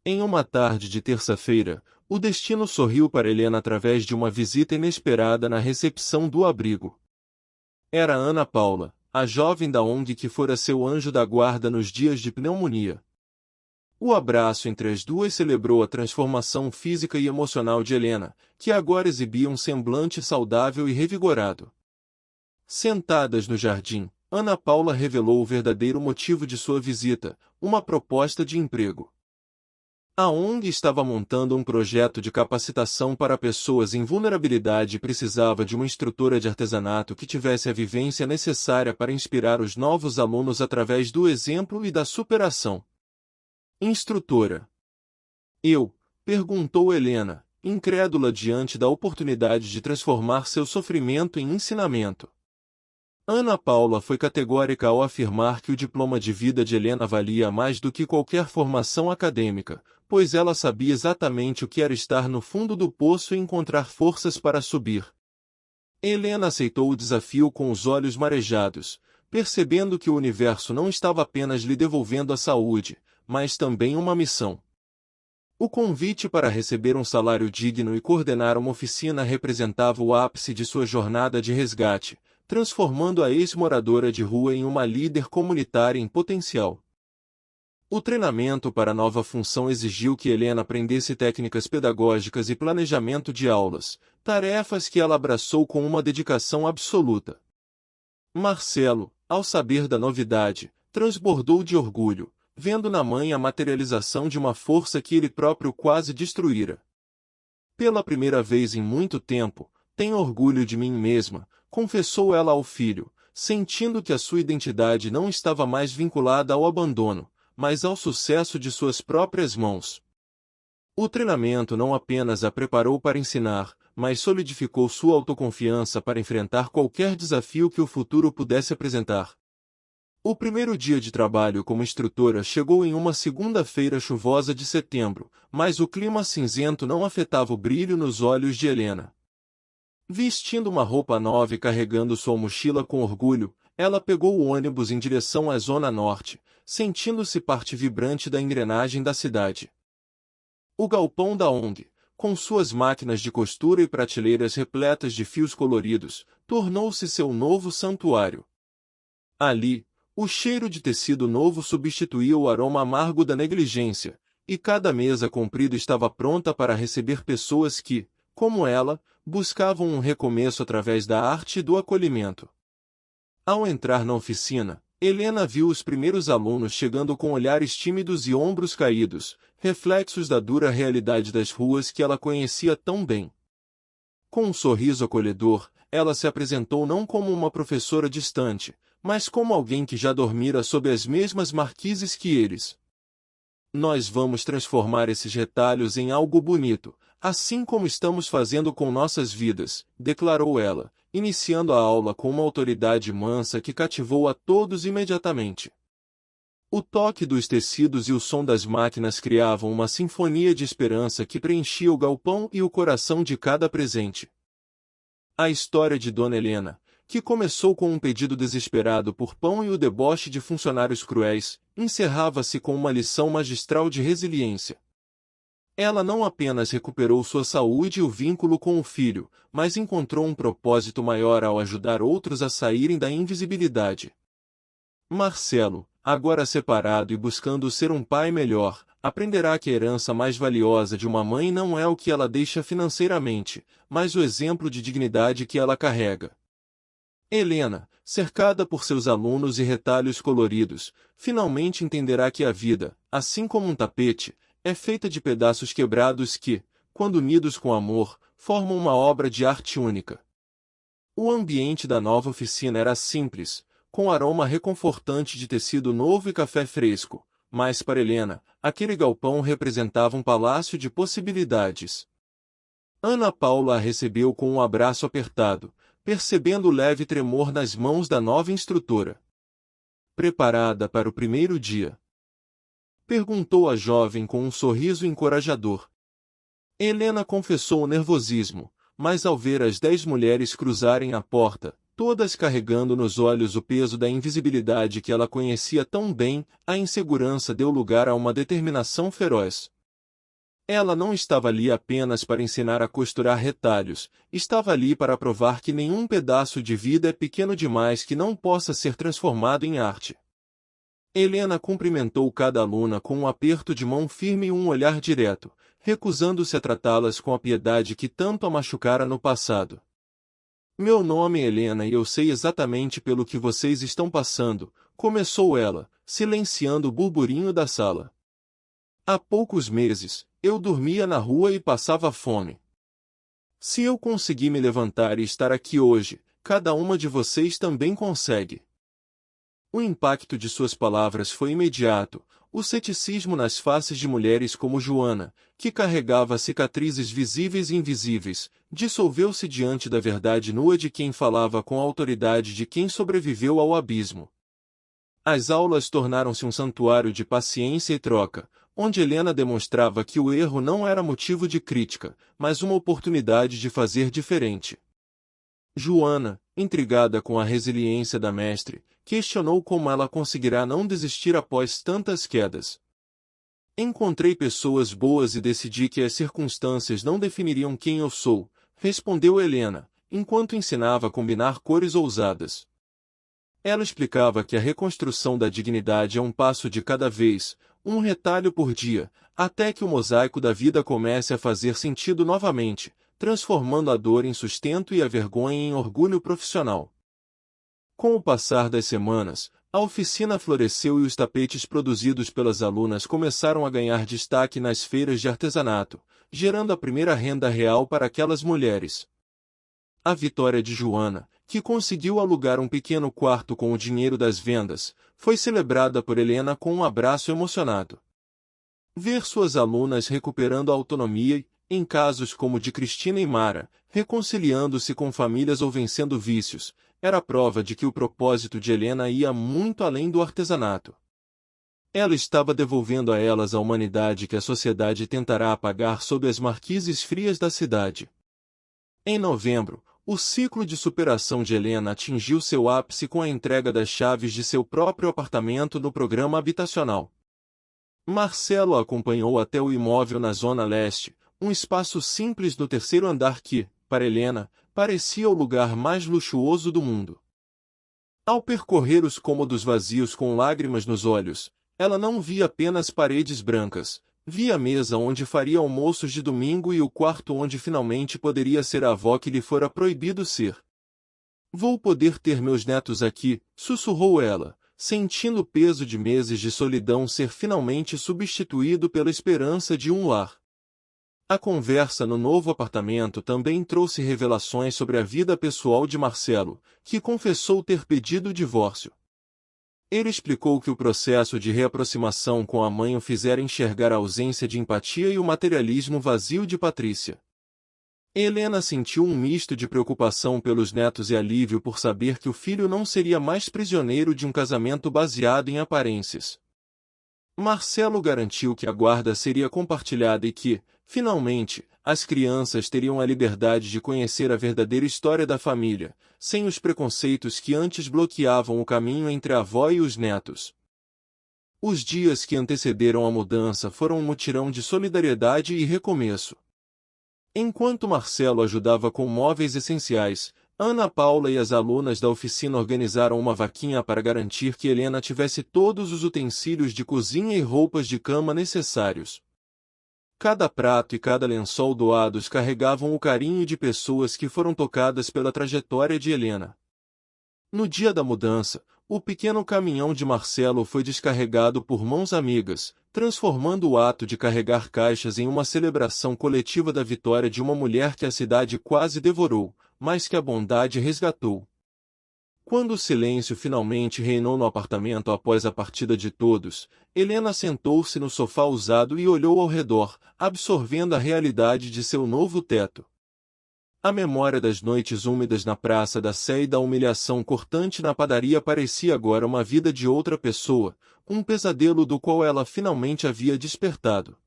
Em uma tarde de terça-feira, o destino sorriu para Helena através de uma visita inesperada na recepção do abrigo. Era Ana Paula, a jovem da ONG que fora seu anjo da guarda nos dias de pneumonia. O abraço entre as duas celebrou a transformação física e emocional de Helena, que agora exibia um semblante saudável e revigorado. Sentadas no jardim, Ana Paula revelou o verdadeiro motivo de sua visita, uma proposta de emprego. A ONG estava montando um projeto de capacitação para pessoas em vulnerabilidade e precisava de uma instrutora de artesanato que tivesse a vivência necessária para inspirar os novos alunos através do exemplo e da superação. Instrutora. Eu? Perguntou Helena, incrédula diante da oportunidade de transformar seu sofrimento em ensinamento. Ana Paula foi categórica ao afirmar que o diploma de vida de Helena valia mais do que qualquer formação acadêmica, pois ela sabia exatamente o que era estar no fundo do poço e encontrar forças para subir. Helena aceitou o desafio com os olhos marejados, percebendo que o universo não estava apenas lhe devolvendo a saúde, mas também uma missão. O convite para receber um salário digno e coordenar uma oficina representava o ápice de sua jornada de resgate, transformando a ex-moradora de rua em uma líder comunitária em potencial. O treinamento para a nova função exigiu que Helena aprendesse técnicas pedagógicas e planejamento de aulas, tarefas que ela abraçou com uma dedicação absoluta. Marcelo, ao saber da novidade, transbordou de orgulho, vendo na mãe a materialização de uma força que ele próprio quase destruíra. Pela primeira vez em muito tempo, tenho orgulho de mim mesma, confessou ela ao filho, sentindo que a sua identidade não estava mais vinculada ao abandono, mas ao sucesso de suas próprias mãos. O treinamento não apenas a preparou para ensinar, mas solidificou sua autoconfiança para enfrentar qualquer desafio que o futuro pudesse apresentar. O primeiro dia de trabalho como instrutora chegou em uma segunda-feira chuvosa de setembro, mas o clima cinzento não afetava o brilho nos olhos de Helena. Vestindo uma roupa nova e carregando sua mochila com orgulho, ela pegou o ônibus em direção à Zona Norte, sentindo-se parte vibrante da engrenagem da cidade. O galpão da ONG, com suas máquinas de costura e prateleiras repletas de fios coloridos, tornou-se seu novo santuário. Ali, o cheiro de tecido novo substituía o aroma amargo da negligência, e cada mesa comprida estava pronta para receber pessoas que, como ela, buscavam um recomeço através da arte e do acolhimento. Ao entrar na oficina, Helena viu os primeiros alunos chegando com olhares tímidos e ombros caídos, reflexos da dura realidade das ruas que ela conhecia tão bem. Com um sorriso acolhedor, ela se apresentou não como uma professora distante, mas como alguém que já dormira sob as mesmas marquises que eles. Nós vamos transformar esses retalhos em algo bonito, assim como estamos fazendo com nossas vidas, declarou ela, iniciando a aula com uma autoridade mansa que cativou a todos imediatamente. O toque dos tecidos e o som das máquinas criavam uma sinfonia de esperança que preenchia o galpão e o coração de cada presente. A história de Dona Helena, que começou com um pedido desesperado por pão e o deboche de funcionários cruéis, encerrava-se com uma lição magistral de resiliência. Ela não apenas recuperou sua saúde e o vínculo com o filho, mas encontrou um propósito maior ao ajudar outros a saírem da invisibilidade. Marcelo, agora separado e buscando ser um pai melhor, aprenderá que a herança mais valiosa de uma mãe não é o que ela deixa financeiramente, mas o exemplo de dignidade que ela carrega. Helena, cercada por seus alunos e retalhos coloridos, finalmente entenderá que a vida, assim como um tapete, é feita de pedaços quebrados que, quando unidos com amor, formam uma obra de arte única. O ambiente da nova oficina era simples, com aroma reconfortante de tecido novo e café fresco, mas para Helena, aquele galpão representava um palácio de possibilidades. Ana Paula a recebeu com um abraço apertado, percebendo o leve tremor nas mãos da nova instrutora. Preparada para o primeiro dia? Perguntou a jovem com um sorriso encorajador. Helena confessou o nervosismo, mas ao ver as 10 mulheres cruzarem a porta, todas carregando nos olhos o peso da invisibilidade que ela conhecia tão bem, a insegurança deu lugar a uma determinação feroz. Ela não estava ali apenas para ensinar a costurar retalhos, estava ali para provar que nenhum pedaço de vida é pequeno demais que não possa ser transformado em arte. Helena cumprimentou cada aluna com um aperto de mão firme e um olhar direto, recusando-se a tratá-las com a piedade que tanto a machucara no passado. Meu nome é Helena e eu sei exatamente pelo que vocês estão passando, começou ela, silenciando o burburinho da sala. Há poucos meses, eu dormia na rua e passava fome. Se eu consegui me levantar e estar aqui hoje, cada uma de vocês também consegue. O impacto de suas palavras foi imediato, o ceticismo nas faces de mulheres como Joana, que carregava cicatrizes visíveis e invisíveis, dissolveu-se diante da verdade nua de quem falava com a autoridade de quem sobreviveu ao abismo. As aulas tornaram-se um santuário de paciência e troca, onde Helena demonstrava que o erro não era motivo de crítica, mas uma oportunidade de fazer diferente. Joana, intrigada com a resiliência da mestre, questionou como ela conseguirá não desistir após tantas quedas. Encontrei pessoas boas e decidi que as circunstâncias não definiriam quem eu sou, respondeu Helena, enquanto ensinava a combinar cores ousadas. Ela explicava que a reconstrução da dignidade é um passo de cada vez, um retalho por dia, até que o mosaico da vida comece a fazer sentido novamente, transformando a dor em sustento e a vergonha em orgulho profissional. Com o passar das semanas, a oficina floresceu e os tapetes produzidos pelas alunas começaram a ganhar destaque nas feiras de artesanato, gerando a primeira renda real para aquelas mulheres. A vitória de Joana, que conseguiu alugar um pequeno quarto com o dinheiro das vendas, foi celebrada por Helena com um abraço emocionado. Ver suas alunas recuperando a autonomia e, em casos como o de Cristina e Mara, reconciliando-se com famílias ou vencendo vícios, era prova de que o propósito de Helena ia muito além do artesanato. Ela estava devolvendo a elas a humanidade que a sociedade tentará apagar sob as marquises frias da cidade. Em novembro, o ciclo de superação de Helena atingiu seu ápice com a entrega das chaves de seu próprio apartamento no programa habitacional. Marcelo a acompanhou até o imóvel na Zona Leste, um espaço simples no terceiro andar que, para Helena, parecia o lugar mais luxuoso do mundo. Ao percorrer os cômodos vazios com lágrimas nos olhos, ela não via apenas paredes brancas, via a mesa onde faria almoços de domingo e o quarto onde finalmente poderia ser a avó que lhe fora proibido ser. Vou poder ter meus netos aqui, sussurrou ela, sentindo o peso de meses de solidão ser finalmente substituído pela esperança de um lar. A conversa no novo apartamento também trouxe revelações sobre a vida pessoal de Marcelo, que confessou ter pedido o divórcio. Ele explicou que o processo de reaproximação com a mãe o fizera enxergar a ausência de empatia e o materialismo vazio de Patrícia. Helena sentiu um misto de preocupação pelos netos e alívio por saber que o filho não seria mais prisioneiro de um casamento baseado em aparências. Marcelo garantiu que a guarda seria compartilhada e que, finalmente, as crianças teriam a liberdade de conhecer a verdadeira história da família, sem os preconceitos que antes bloqueavam o caminho entre a avó e os netos. Os dias que antecederam a mudança foram um mutirão de solidariedade e recomeço. Enquanto Marcelo ajudava com móveis essenciais, Ana Paula e as alunas da oficina organizaram uma vaquinha para garantir que Helena tivesse todos os utensílios de cozinha e roupas de cama necessários. Cada prato e cada lençol doados carregavam o carinho de pessoas que foram tocadas pela trajetória de Helena. No dia da mudança, O pequeno caminhão de Marcelo foi descarregado por mãos amigas, transformando o ato de carregar caixas em uma celebração coletiva da vitória de uma mulher que a cidade quase devorou, mas que a bondade resgatou. Quando o silêncio finalmente reinou no apartamento após a partida de todos, Helena sentou-se no sofá usado e olhou ao redor, absorvendo a realidade de seu novo teto. A memória das noites úmidas na Praça da Sé e da humilhação cortante na padaria parecia agora uma vida de outra pessoa, um pesadelo do qual ela finalmente havia despertado.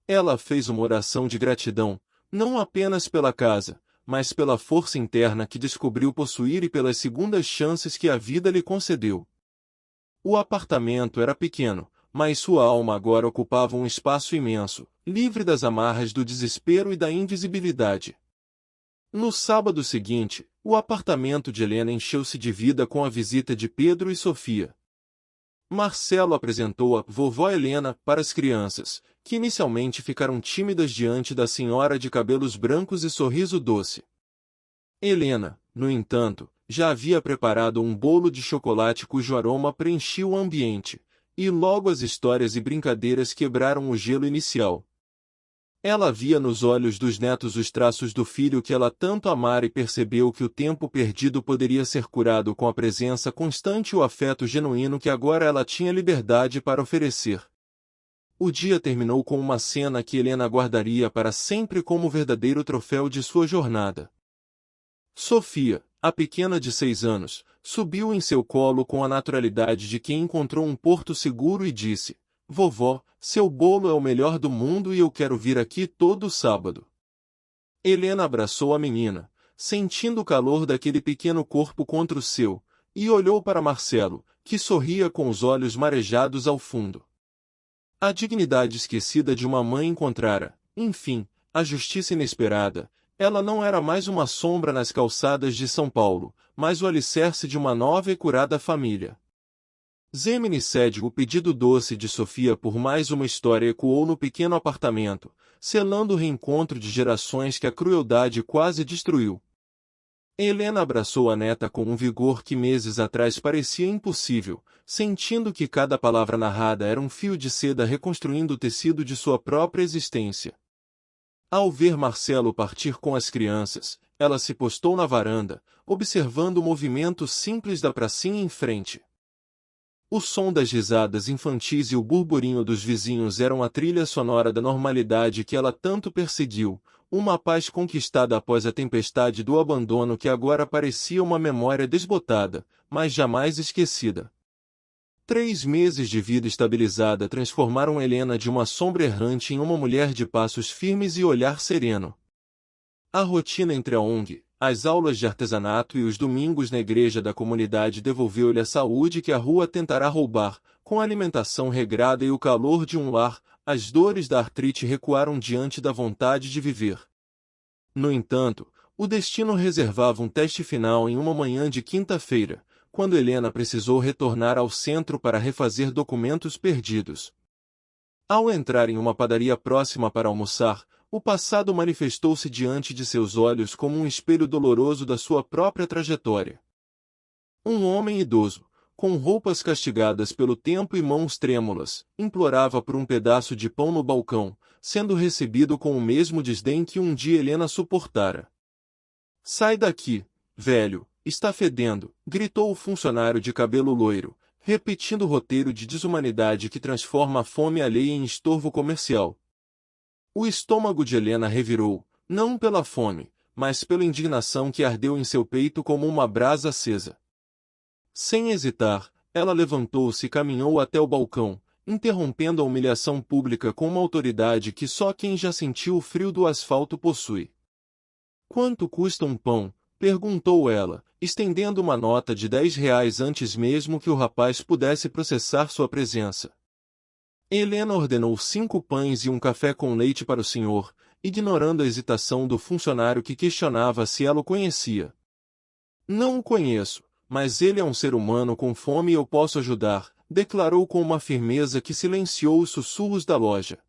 Ela fez uma oração de gratidão, não apenas pela casa, mas pela força interna que descobriu possuir e pelas segundas chances que a vida lhe concedeu. O apartamento era pequeno, mas sua alma agora ocupava um espaço imenso, livre das amarras do desespero e da invisibilidade. No sábado seguinte, o apartamento de Helena encheu-se de vida com a visita de Pedro e Sofia. Marcelo apresentou a vovó Helena para as crianças, que inicialmente ficaram tímidas diante da senhora de cabelos brancos e sorriso doce. Helena, no entanto, já havia preparado um bolo de chocolate cujo aroma preenchia o ambiente, e logo as histórias e brincadeiras quebraram o gelo inicial. Ela via nos olhos dos netos os traços do filho que ela tanto amara e percebeu que o tempo perdido poderia ser curado com a presença constante e o afeto genuíno que agora ela tinha liberdade para oferecer. O dia terminou com uma cena que Helena guardaria para sempre como o verdadeiro troféu de sua jornada. Sofia, a pequena de 6 anos, subiu em seu colo com a naturalidade de quem encontrou um porto seguro e disse: "Vovó, seu bolo é o melhor do mundo e eu quero vir aqui todo sábado." Helena abraçou a menina, sentindo o calor daquele pequeno corpo contra o seu, e olhou para Marcelo, que sorria com os olhos marejados ao fundo. A dignidade esquecida de uma mãe encontrara, enfim, a justiça inesperada. Ela não era mais uma sombra nas calçadas de São Paulo, mas o alicerce de uma nova e curada família. Zemini cede o pedido doce de Sofia por mais uma história ecoou no pequeno apartamento, selando o reencontro de gerações que a crueldade quase destruiu. Helena abraçou a neta com um vigor que meses atrás parecia impossível, sentindo que cada palavra narrada era um fio de seda reconstruindo o tecido de sua própria existência. Ao ver Marcelo partir com as crianças, ela se postou na varanda, observando o movimento simples da pracinha em frente. O som das risadas infantis e o burburinho dos vizinhos eram a trilha sonora da normalidade que ela tanto perseguiu, uma paz conquistada após a tempestade do abandono que agora parecia uma memória desbotada, mas jamais esquecida. 3 meses de vida estabilizada transformaram Helena de uma sombra errante em uma mulher de passos firmes e olhar sereno. A rotina entre a ONG, as aulas de artesanato e os domingos na igreja da comunidade devolveu-lhe a saúde que a rua tentará roubar, com a alimentação regrada e o calor de um lar, as dores da artrite recuaram diante da vontade de viver. No entanto, o destino reservava um teste final em uma manhã de quinta-feira, quando Helena precisou retornar ao centro para refazer documentos perdidos. Ao entrar em uma padaria próxima para almoçar, o passado manifestou-se diante de seus olhos como um espelho doloroso da sua própria trajetória. Um homem idoso, com roupas castigadas pelo tempo e mãos trêmulas, implorava por um pedaço de pão no balcão, sendo recebido com o mesmo desdém que um dia Helena suportara. "Sai daqui, velho, está fedendo", gritou o funcionário de cabelo loiro, repetindo o roteiro de desumanidade que transforma a fome alheia em estorvo comercial. O estômago de Helena revirou, não pela fome, mas pela indignação que ardeu em seu peito como uma brasa acesa. Sem hesitar, ela levantou-se e caminhou até o balcão, interrompendo a humilhação pública com uma autoridade que só quem já sentiu o frio do asfalto possui. "Quanto custa um pão?", perguntou ela, estendendo uma nota de R$ 10 antes mesmo que o rapaz pudesse processar sua presença. Helena ordenou 5 pães e um café com leite para o senhor, ignorando a hesitação do funcionário que questionava se ela o conhecia. "Não o conheço, mas ele é um ser humano com fome e eu posso ajudar", declarou com uma firmeza que silenciou os sussurros da loja.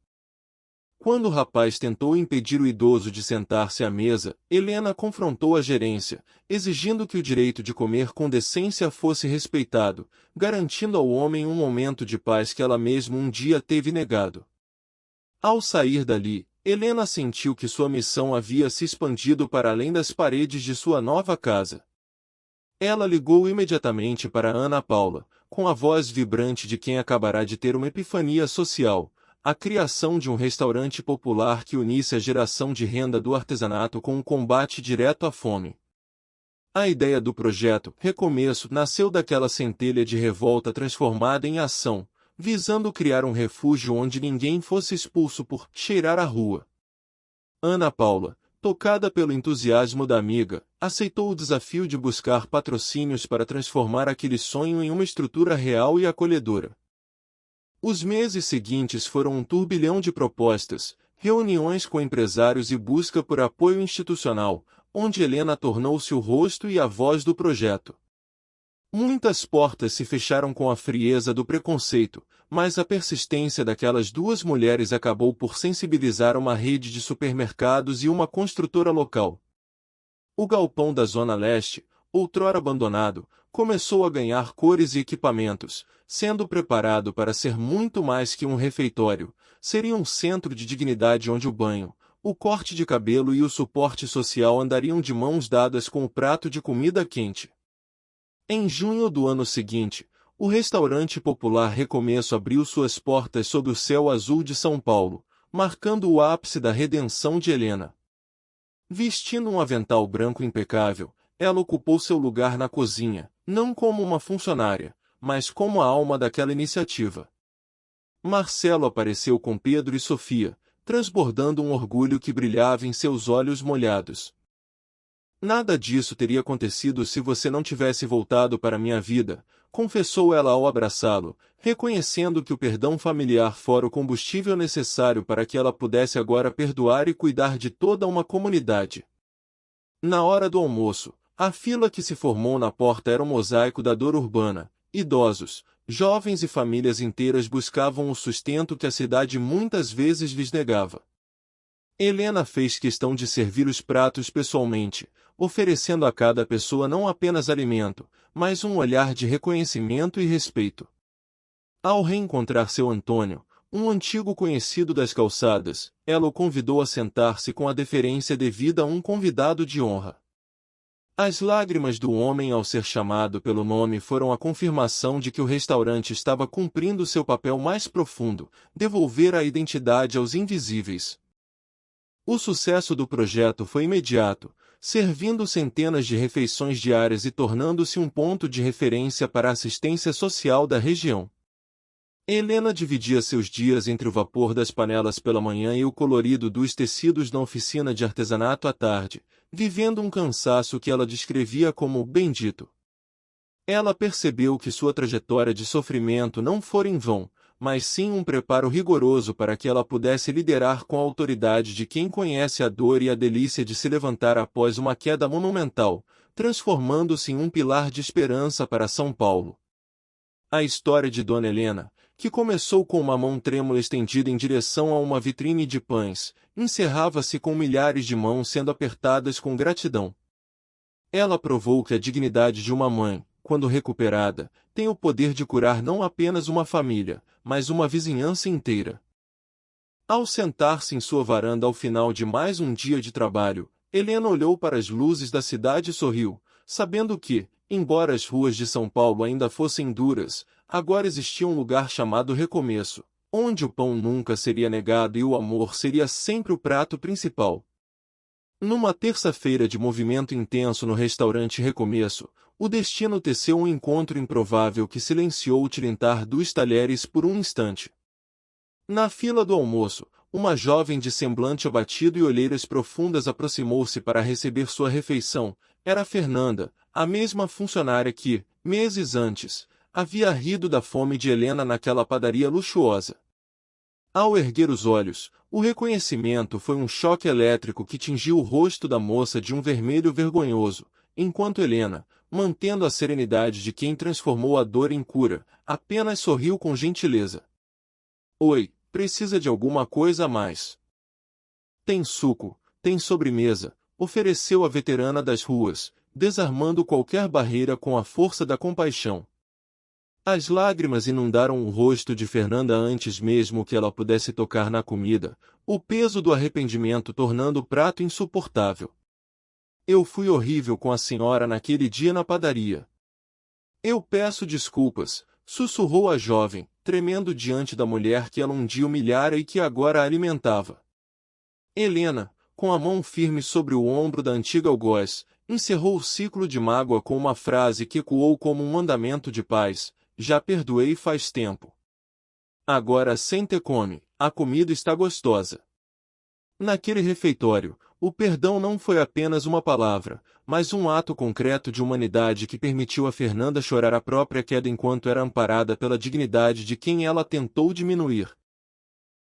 Quando o rapaz tentou impedir o idoso de sentar-se à mesa, Helena confrontou a gerência, exigindo que o direito de comer com decência fosse respeitado, garantindo ao homem um momento de paz que ela mesma um dia teve negado. Ao sair dali, Helena sentiu que sua missão havia se expandido para além das paredes de sua nova casa. Ela ligou imediatamente para Ana Paula, com a voz vibrante de quem acabará de ter uma epifania social, a criação de um restaurante popular que unisse a geração de renda do artesanato com um combate direto à fome. A ideia do projeto Recomeço nasceu daquela centelha de revolta transformada em ação, visando criar um refúgio onde ninguém fosse expulso por cheirar a rua. Ana Paula, tocada pelo entusiasmo da amiga, aceitou o desafio de buscar patrocínios para transformar aquele sonho em uma estrutura real e acolhedora. Os meses seguintes foram um turbilhão de propostas, reuniões com empresários e busca por apoio institucional, onde Helena tornou-se o rosto e a voz do projeto. Muitas portas se fecharam com a frieza do preconceito, mas a persistência daquelas duas mulheres acabou por sensibilizar uma rede de supermercados e uma construtora local. O galpão da Zona Leste, outrora abandonado, começou a ganhar cores e equipamentos, sendo preparado para ser muito mais que um refeitório, seria um centro de dignidade onde o banho, o corte de cabelo e o suporte social andariam de mãos dadas com o prato de comida quente. Em junho do ano seguinte, o restaurante popular Recomeço abriu suas portas sob o céu azul de São Paulo, marcando o ápice da redenção de Helena. Vestindo um avental branco impecável, ela ocupou seu lugar na cozinha, não como uma funcionária, mas como a alma daquela iniciativa. Marcelo apareceu com Pedro e Sofia, transbordando um orgulho que brilhava em seus olhos molhados. Nada disso teria acontecido se você não tivesse voltado para minha vida, confessou ela ao abraçá-lo, reconhecendo que o perdão familiar fora o combustível necessário para que ela pudesse agora perdoar e cuidar de toda uma comunidade. Na hora do almoço, a fila que se formou na porta era um mosaico da dor urbana. Idosos, jovens e famílias inteiras buscavam o sustento que a cidade muitas vezes lhes negava. Helena fez questão de servir os pratos pessoalmente, oferecendo a cada pessoa não apenas alimento, mas um olhar de reconhecimento e respeito. Ao reencontrar seu Antônio, um antigo conhecido das calçadas, ela o convidou a sentar-se com a deferência devida a um convidado de honra. As lágrimas do homem ao ser chamado pelo nome foram a confirmação de que o restaurante estava cumprindo seu papel mais profundo, devolver a identidade aos invisíveis. O sucesso do projeto foi imediato, servindo centenas de refeições diárias e tornando-se um ponto de referência para a assistência social da região. Helena dividia seus dias entre o vapor das panelas pela manhã e o colorido dos tecidos na oficina de artesanato à tarde, vivendo um cansaço que ela descrevia como bendito. Ela percebeu que sua trajetória de sofrimento não fora em vão, mas sim um preparo rigoroso para que ela pudesse liderar com a autoridade de quem conhece a dor e a delícia de se levantar após uma queda monumental, transformando-se em um pilar de esperança para São Paulo. A história de Dona Helena, que começou com uma mão trêmula estendida em direção a uma vitrine de pães, encerrava-se com milhares de mãos sendo apertadas com gratidão. Ela provou que a dignidade de uma mãe, quando recuperada, tem o poder de curar não apenas uma família, mas uma vizinhança inteira. Ao sentar-se em sua varanda ao final de mais um dia de trabalho, Helena olhou para as luzes da cidade e sorriu, sabendo que, embora as ruas de São Paulo ainda fossem duras, agora existia um lugar chamado Recomeço, onde o pão nunca seria negado e o amor seria sempre o prato principal. Numa terça-feira de movimento intenso no restaurante Recomeço, o destino teceu um encontro improvável que silenciou o tilintar dos talheres por um instante. Na fila do almoço, uma jovem de semblante abatido e olheiras profundas aproximou-se para receber sua refeição. Era Fernanda, a mesma funcionária que, meses antes, havia rido da fome de Helena naquela padaria luxuosa. Ao erguer os olhos, o reconhecimento foi um choque elétrico que tingiu o rosto da moça de um vermelho vergonhoso, enquanto Helena, mantendo a serenidade de quem transformou a dor em cura, apenas sorriu com gentileza. Oi, precisa de alguma coisa a mais? Tem suco, tem sobremesa, ofereceu a veterana das ruas, desarmando qualquer barreira com a força da compaixão. As lágrimas inundaram o rosto de Fernanda antes mesmo que ela pudesse tocar na comida, o peso do arrependimento tornando o prato insuportável. Eu fui horrível com a senhora naquele dia na padaria. Eu peço desculpas, sussurrou a jovem, tremendo diante da mulher que ela um dia humilhara e que agora a alimentava. Helena, com a mão firme sobre o ombro da antiga algoz, encerrou o ciclo de mágoa com uma frase que ecoou como um mandamento de paz: já perdoei faz tempo. Agora sente e come, a comida está gostosa. Naquele refeitório, o perdão não foi apenas uma palavra, mas um ato concreto de humanidade que permitiu a Fernanda chorar a própria queda enquanto era amparada pela dignidade de quem ela tentou diminuir.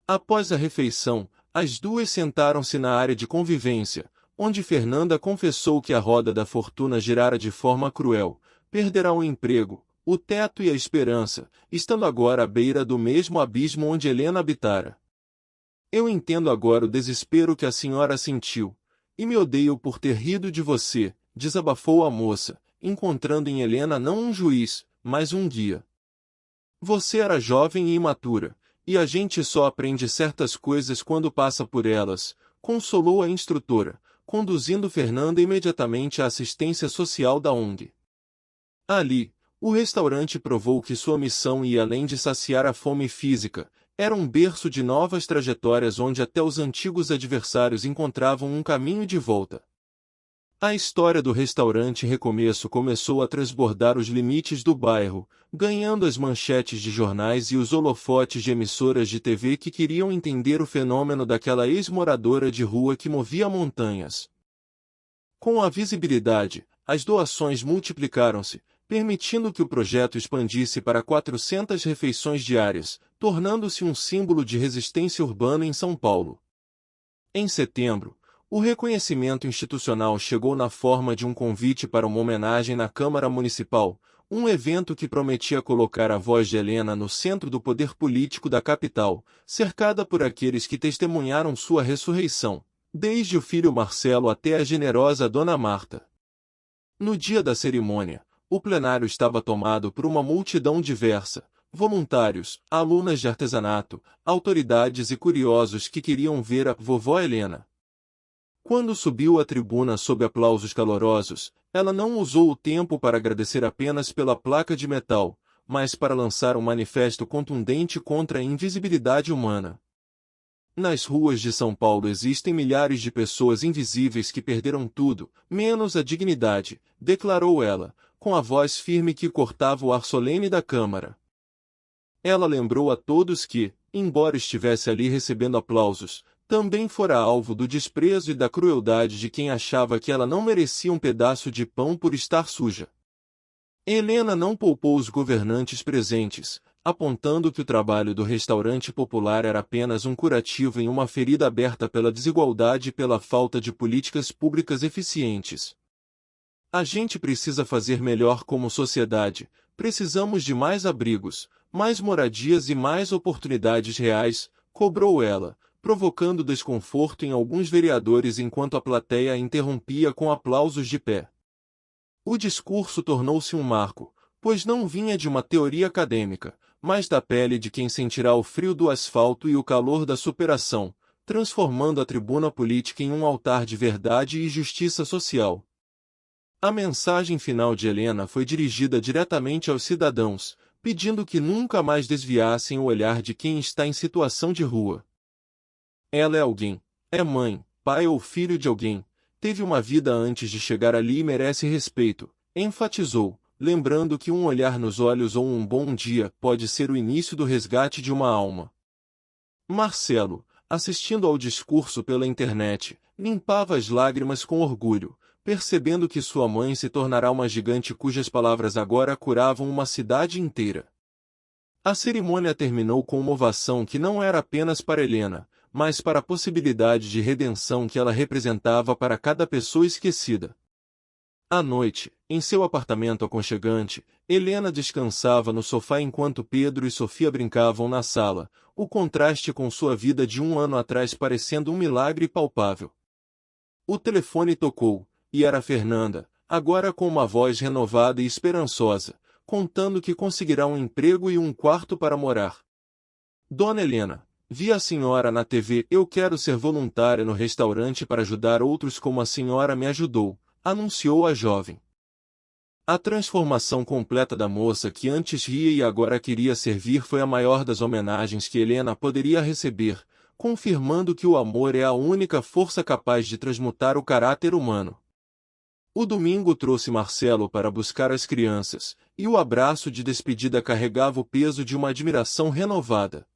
Após a refeição, as duas sentaram-se na área de convivência, onde Fernanda confessou que a roda da fortuna girara de forma cruel, perderá o emprego, o teto e a esperança, estando agora à beira do mesmo abismo onde Helena habitara. Eu entendo agora o desespero que a senhora sentiu, e me odeio por ter rido de você, desabafou a moça, encontrando em Helena não um juiz, mas um guia. Você era jovem e imatura, e a gente só aprende certas coisas quando passa por elas, consolou a instrutora, conduzindo Fernanda imediatamente à assistência social da ONG. Ali, o restaurante provou que sua missão ia além de saciar a fome física, era um berço de novas trajetórias onde até os antigos adversários encontravam um caminho de volta. A história do restaurante Recomeço começou a transbordar os limites do bairro, ganhando as manchetes de jornais e os holofotes de emissoras de TV que queriam entender o fenômeno daquela ex-moradora de rua que movia montanhas. Com a visibilidade, as doações multiplicaram-se, permitindo que o projeto expandisse para 400 refeições diárias, tornando-se um símbolo de resistência urbana em São Paulo. Em setembro, o reconhecimento institucional chegou na forma de um convite para uma homenagem na Câmara Municipal, um evento que prometia colocar a voz de Helena no centro do poder político da capital, cercada por aqueles que testemunharam sua ressurreição, desde o filho Marcelo até a generosa Dona Marta. No dia da cerimônia, o plenário estava tomado por uma multidão diversa, voluntários, alunas de artesanato, autoridades e curiosos que queriam ver a vovó Helena. Quando subiu à tribuna sob aplausos calorosos, ela não usou o tempo para agradecer apenas pela placa de metal, mas para lançar um manifesto contundente contra a invisibilidade humana. Nas ruas de São Paulo existem milhares de pessoas invisíveis que perderam tudo, menos a dignidade, declarou ela, com a voz firme que cortava o ar solene da Câmara. Ela lembrou a todos que, embora estivesse ali recebendo aplausos, também fora alvo do desprezo e da crueldade de quem achava que ela não merecia um pedaço de pão por estar suja. Helena não poupou os governantes presentes, apontando que o trabalho do restaurante popular era apenas um curativo em uma ferida aberta pela desigualdade e pela falta de políticas públicas eficientes. A gente precisa fazer melhor como sociedade, precisamos de mais abrigos, mais moradias e mais oportunidades reais, cobrou ela, provocando desconforto em alguns vereadores enquanto a plateia a interrompia com aplausos de pé. O discurso tornou-se um marco, pois não vinha de uma teoria acadêmica, mas da pele de quem sentirá o frio do asfalto e o calor da superação, transformando a tribuna política em um altar de verdade e justiça social. A mensagem final de Helena foi dirigida diretamente aos cidadãos, pedindo que nunca mais desviassem o olhar de quem está em situação de rua. Ela é alguém, é mãe, pai ou filho de alguém, teve uma vida antes de chegar ali e merece respeito, enfatizou, lembrando que um olhar nos olhos ou um bom dia pode ser o início do resgate de uma alma. Marcelo, assistindo ao discurso pela internet, limpava as lágrimas com orgulho, percebendo que sua mãe se tornará uma gigante cujas palavras agora curavam uma cidade inteira. A cerimônia terminou com uma ovação que não era apenas para Helena, mas para a possibilidade de redenção que ela representava para cada pessoa esquecida. À noite, em seu apartamento aconchegante, Helena descansava no sofá enquanto Pedro e Sofia brincavam na sala, o contraste com sua vida de um ano atrás parecendo um milagre palpável. O telefone tocou, e era Fernanda, agora com uma voz renovada e esperançosa, contando que conseguirá um emprego e um quarto para morar. Dona Helena, vi a senhora na TV. Eu quero ser voluntária no restaurante para ajudar outros como a senhora me ajudou, anunciou a jovem. A transformação completa da moça que antes ria e agora queria servir foi a maior das homenagens que Helena poderia receber, confirmando que o amor é a única força capaz de transmutar o caráter humano. O domingo trouxe Marcelo para buscar as crianças, e o abraço de despedida carregava o peso de uma admiração renovada.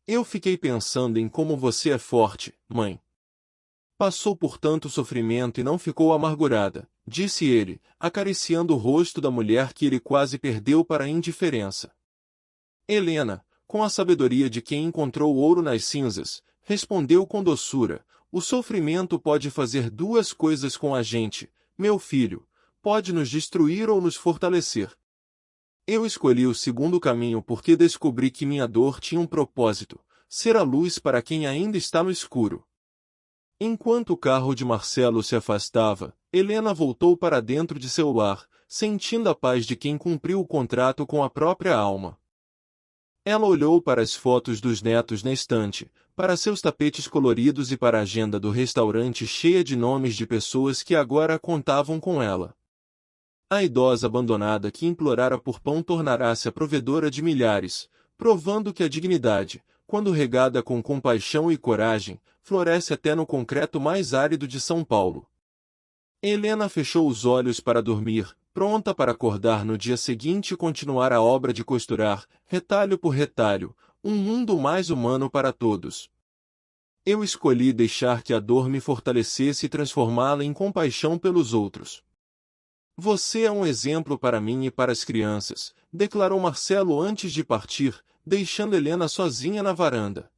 Eu fiquei pensando em como você é forte, mãe. Passou por tanto sofrimento e não ficou amargurada, disse ele, acariciando o rosto da mulher que ele quase perdeu para a indiferença. Helena, com a sabedoria de quem encontrou ouro nas cinzas, respondeu com doçura: o sofrimento pode fazer duas coisas com a gente, meu filho, pode nos destruir ou nos fortalecer. Eu escolhi o segundo caminho porque descobri que minha dor tinha um propósito: ser a luz para quem ainda está no escuro. Enquanto o carro de Marcelo se afastava, Helena voltou para dentro de seu lar, sentindo a paz de quem cumpriu o contrato com a própria alma. Ela olhou para as fotos dos netos na estante, para seus tapetes coloridos e para a agenda do restaurante cheia de nomes de pessoas que agora contavam com ela. A idosa abandonada que implorara por pão tornará-se a provedora de milhares, provando que a dignidade, quando regada com compaixão e coragem, floresce até no concreto mais árido de São Paulo. Helena fechou os olhos para dormir, pronta para acordar no dia seguinte e continuar a obra de costurar, retalho por retalho, um mundo mais humano para todos. Eu escolhi deixar que a dor me fortalecesse e transformá-la em compaixão pelos outros. Você é um exemplo para mim e para as crianças, declarou Marcelo antes de partir, deixando Helena sozinha na varanda.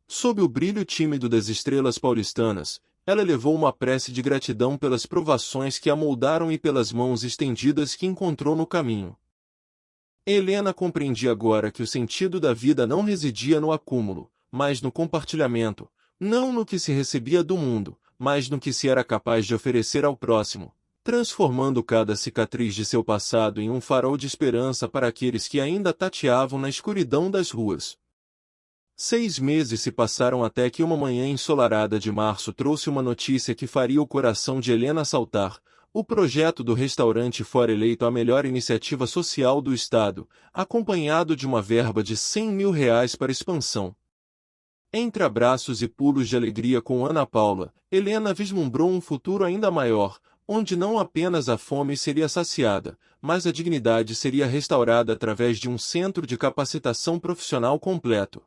Sob o brilho tímido das estrelas paulistanas, ela elevou uma prece de gratidão pelas provações que a moldaram e pelas mãos estendidas que encontrou no caminho. Helena compreendia agora que o sentido da vida não residia no acúmulo, mas no compartilhamento, não no que se recebia do mundo, mas no que se era capaz de oferecer ao próximo, transformando cada cicatriz de seu passado em um farol de esperança para aqueles que ainda tateavam na escuridão das ruas. 6 meses se passaram até que uma manhã ensolarada de março trouxe uma notícia que faria o coração de Helena saltar: o projeto do restaurante fora eleito a melhor iniciativa social do Estado, acompanhado de uma verba de R$100 mil para expansão. Entre abraços e pulos de alegria com Ana Paula, Helena vislumbrou um futuro ainda maior, onde não apenas a fome seria saciada, mas a dignidade seria restaurada através de um centro de capacitação profissional completo.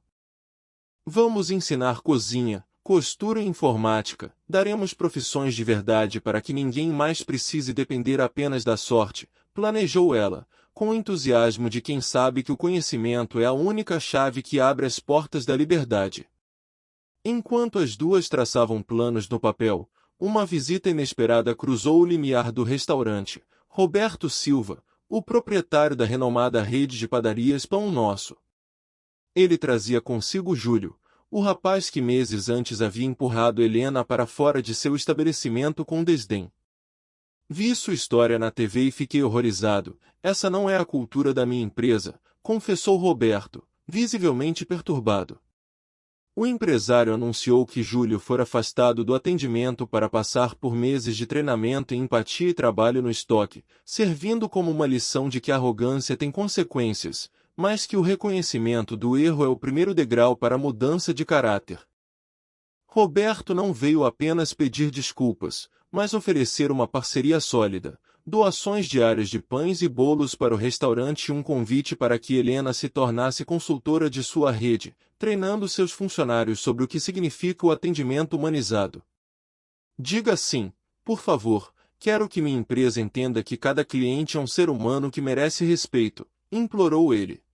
Vamos ensinar cozinha, costura e informática, daremos profissões de verdade para que ninguém mais precise depender apenas da sorte, planejou ela, com o entusiasmo de quem sabe que o conhecimento é a única chave que abre as portas da liberdade. Enquanto as duas traçavam planos no papel, uma visita inesperada cruzou o limiar do restaurante: Roberto Silva, o proprietário da renomada rede de padarias Pão Nosso. Ele trazia consigo Júlio, o rapaz que meses antes havia empurrado Helena para fora de seu estabelecimento com desdém. Vi sua história na TV e fiquei horrorizado. Essa não é a cultura da minha empresa, confessou Roberto, visivelmente perturbado. O empresário anunciou que Júlio fora afastado do atendimento para passar por meses de treinamento em empatia e trabalho no estoque, servindo como uma lição de que a arrogância tem consequências, mas que o reconhecimento do erro é o primeiro degrau para a mudança de caráter. Roberto não veio apenas pedir desculpas, mas oferecer uma parceria sólida, doações diárias de pães e bolos para o restaurante e um convite para que Helena se tornasse consultora de sua rede, treinando seus funcionários sobre o que significa o atendimento humanizado. Diga sim, por favor, quero que minha empresa entenda que cada cliente é um ser humano que merece respeito, implorou ele.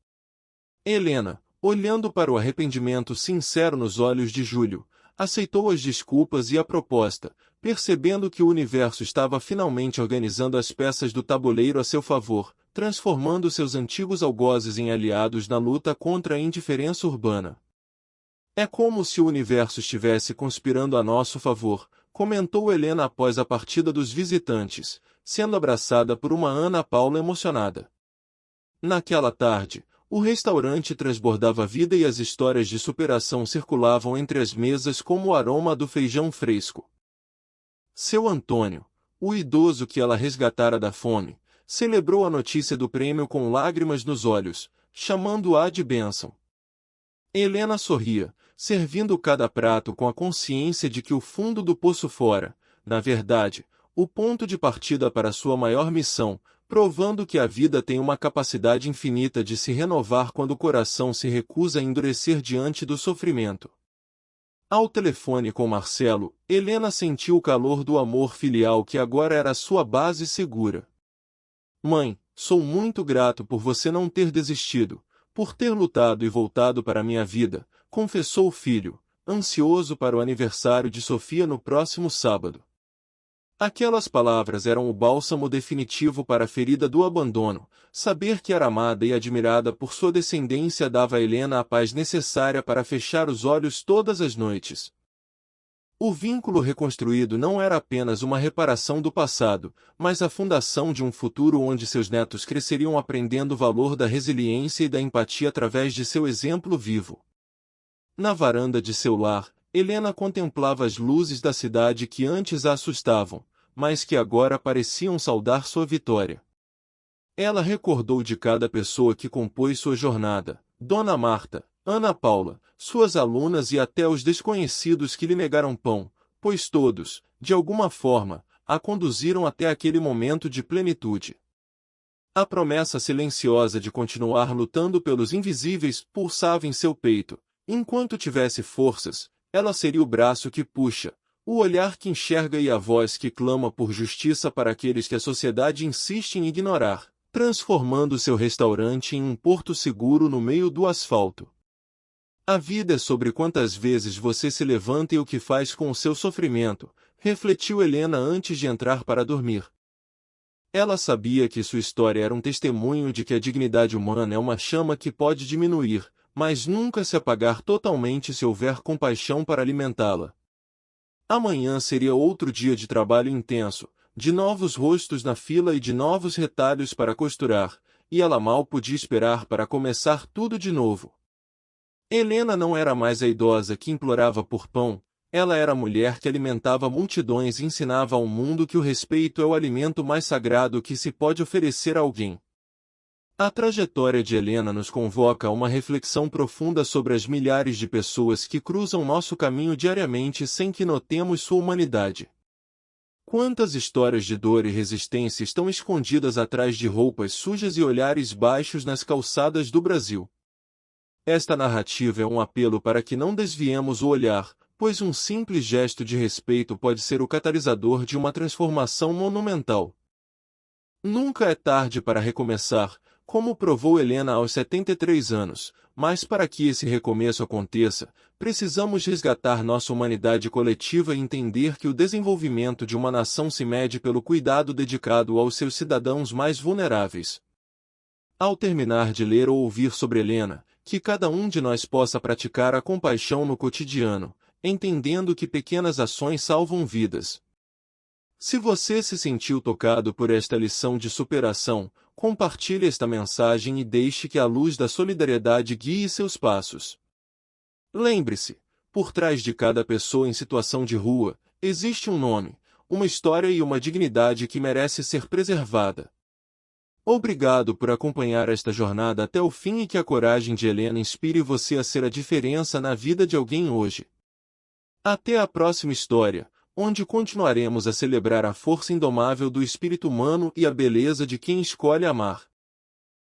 Helena, olhando para o arrependimento sincero nos olhos de Júlio, aceitou as desculpas e a proposta, percebendo que o universo estava finalmente organizando as peças do tabuleiro a seu favor, transformando seus antigos algozes em aliados na luta contra a indiferença urbana. É como se o universo estivesse conspirando a nosso favor, comentou Helena após a partida dos visitantes, sendo abraçada por uma Ana Paula emocionada. Naquela tarde, o restaurante transbordava vida e as histórias de superação circulavam entre as mesas como o aroma do feijão fresco. Seu Antônio, o idoso que ela resgatara da fome, celebrou a notícia do prêmio com lágrimas nos olhos, chamando-a de bênção. Helena sorria, servindo cada prato com a consciência de que o fundo do poço fora, na verdade, o ponto de partida para sua maior missão, provando que a vida tem uma capacidade infinita de se renovar quando o coração se recusa a endurecer diante do sofrimento. Ao telefone com Marcelo, Helena sentiu o calor do amor filial que agora era sua base segura. Mãe, sou muito grato por você não ter desistido, por ter lutado e voltado para minha vida, confessou o filho, ansioso para o aniversário de Sofia no próximo sábado. Aquelas palavras eram o bálsamo definitivo para a ferida do abandono. Saber que era amada e admirada por sua descendência dava a Helena a paz necessária para fechar os olhos todas as noites. O vínculo reconstruído não era apenas uma reparação do passado, mas a fundação de um futuro onde seus netos cresceriam aprendendo o valor da resiliência e da empatia através de seu exemplo vivo. Na varanda de seu lar, Helena contemplava as luzes da cidade que antes a assustavam, mas que agora pareciam saudar sua vitória. Ela recordou de cada pessoa que compôs sua jornada, Dona Marta, Ana Paula, suas alunas e até os desconhecidos que lhe negaram pão, pois todos, de alguma forma, a conduziram até aquele momento de plenitude. A promessa silenciosa de continuar lutando pelos invisíveis pulsava em seu peito. Enquanto tivesse forças, ela seria o braço que puxa, o olhar que enxerga e a voz que clama por justiça para aqueles que a sociedade insiste em ignorar, transformando seu restaurante em um porto seguro no meio do asfalto. A vida é sobre quantas vezes você se levanta e o que faz com o seu sofrimento, refletiu Helena antes de entrar para dormir. Ela sabia que sua história era um testemunho de que a dignidade humana é uma chama que pode diminuir, mas nunca se apagar totalmente se houver compaixão para alimentá-la. Amanhã seria outro dia de trabalho intenso, de novos rostos na fila e de novos retalhos para costurar, e ela mal podia esperar para começar tudo de novo. Helena não era mais a idosa que implorava por pão, ela era a mulher que alimentava multidões e ensinava ao mundo que o respeito é o alimento mais sagrado que se pode oferecer a alguém. A trajetória de Helena nos convoca a uma reflexão profunda sobre as milhares de pessoas que cruzam nosso caminho diariamente sem que notemos sua humanidade. Quantas histórias de dor e resistência estão escondidas atrás de roupas sujas e olhares baixos nas calçadas do Brasil? Esta narrativa é um apelo para que não desviemos o olhar, pois um simples gesto de respeito pode ser o catalisador de uma transformação monumental. Nunca é tarde para recomeçar, como provou Helena aos 73 anos, mas para que esse recomeço aconteça, precisamos resgatar nossa humanidade coletiva e entender que o desenvolvimento de uma nação se mede pelo cuidado dedicado aos seus cidadãos mais vulneráveis. Ao terminar de ler ou ouvir sobre Helena, que cada um de nós possa praticar a compaixão no cotidiano, entendendo que pequenas ações salvam vidas. Se você se sentiu tocado por esta lição de superação, compartilhe esta mensagem e deixe que a luz da solidariedade guie seus passos. Lembre-se, por trás de cada pessoa em situação de rua, existe um nome, uma história e uma dignidade que merece ser preservada. Obrigado por acompanhar esta jornada até o fim e que a coragem de Helena inspire você a ser a diferença na vida de alguém hoje. Até a próxima história, onde continuaremos a celebrar a força indomável do espírito humano e a beleza de quem escolhe amar.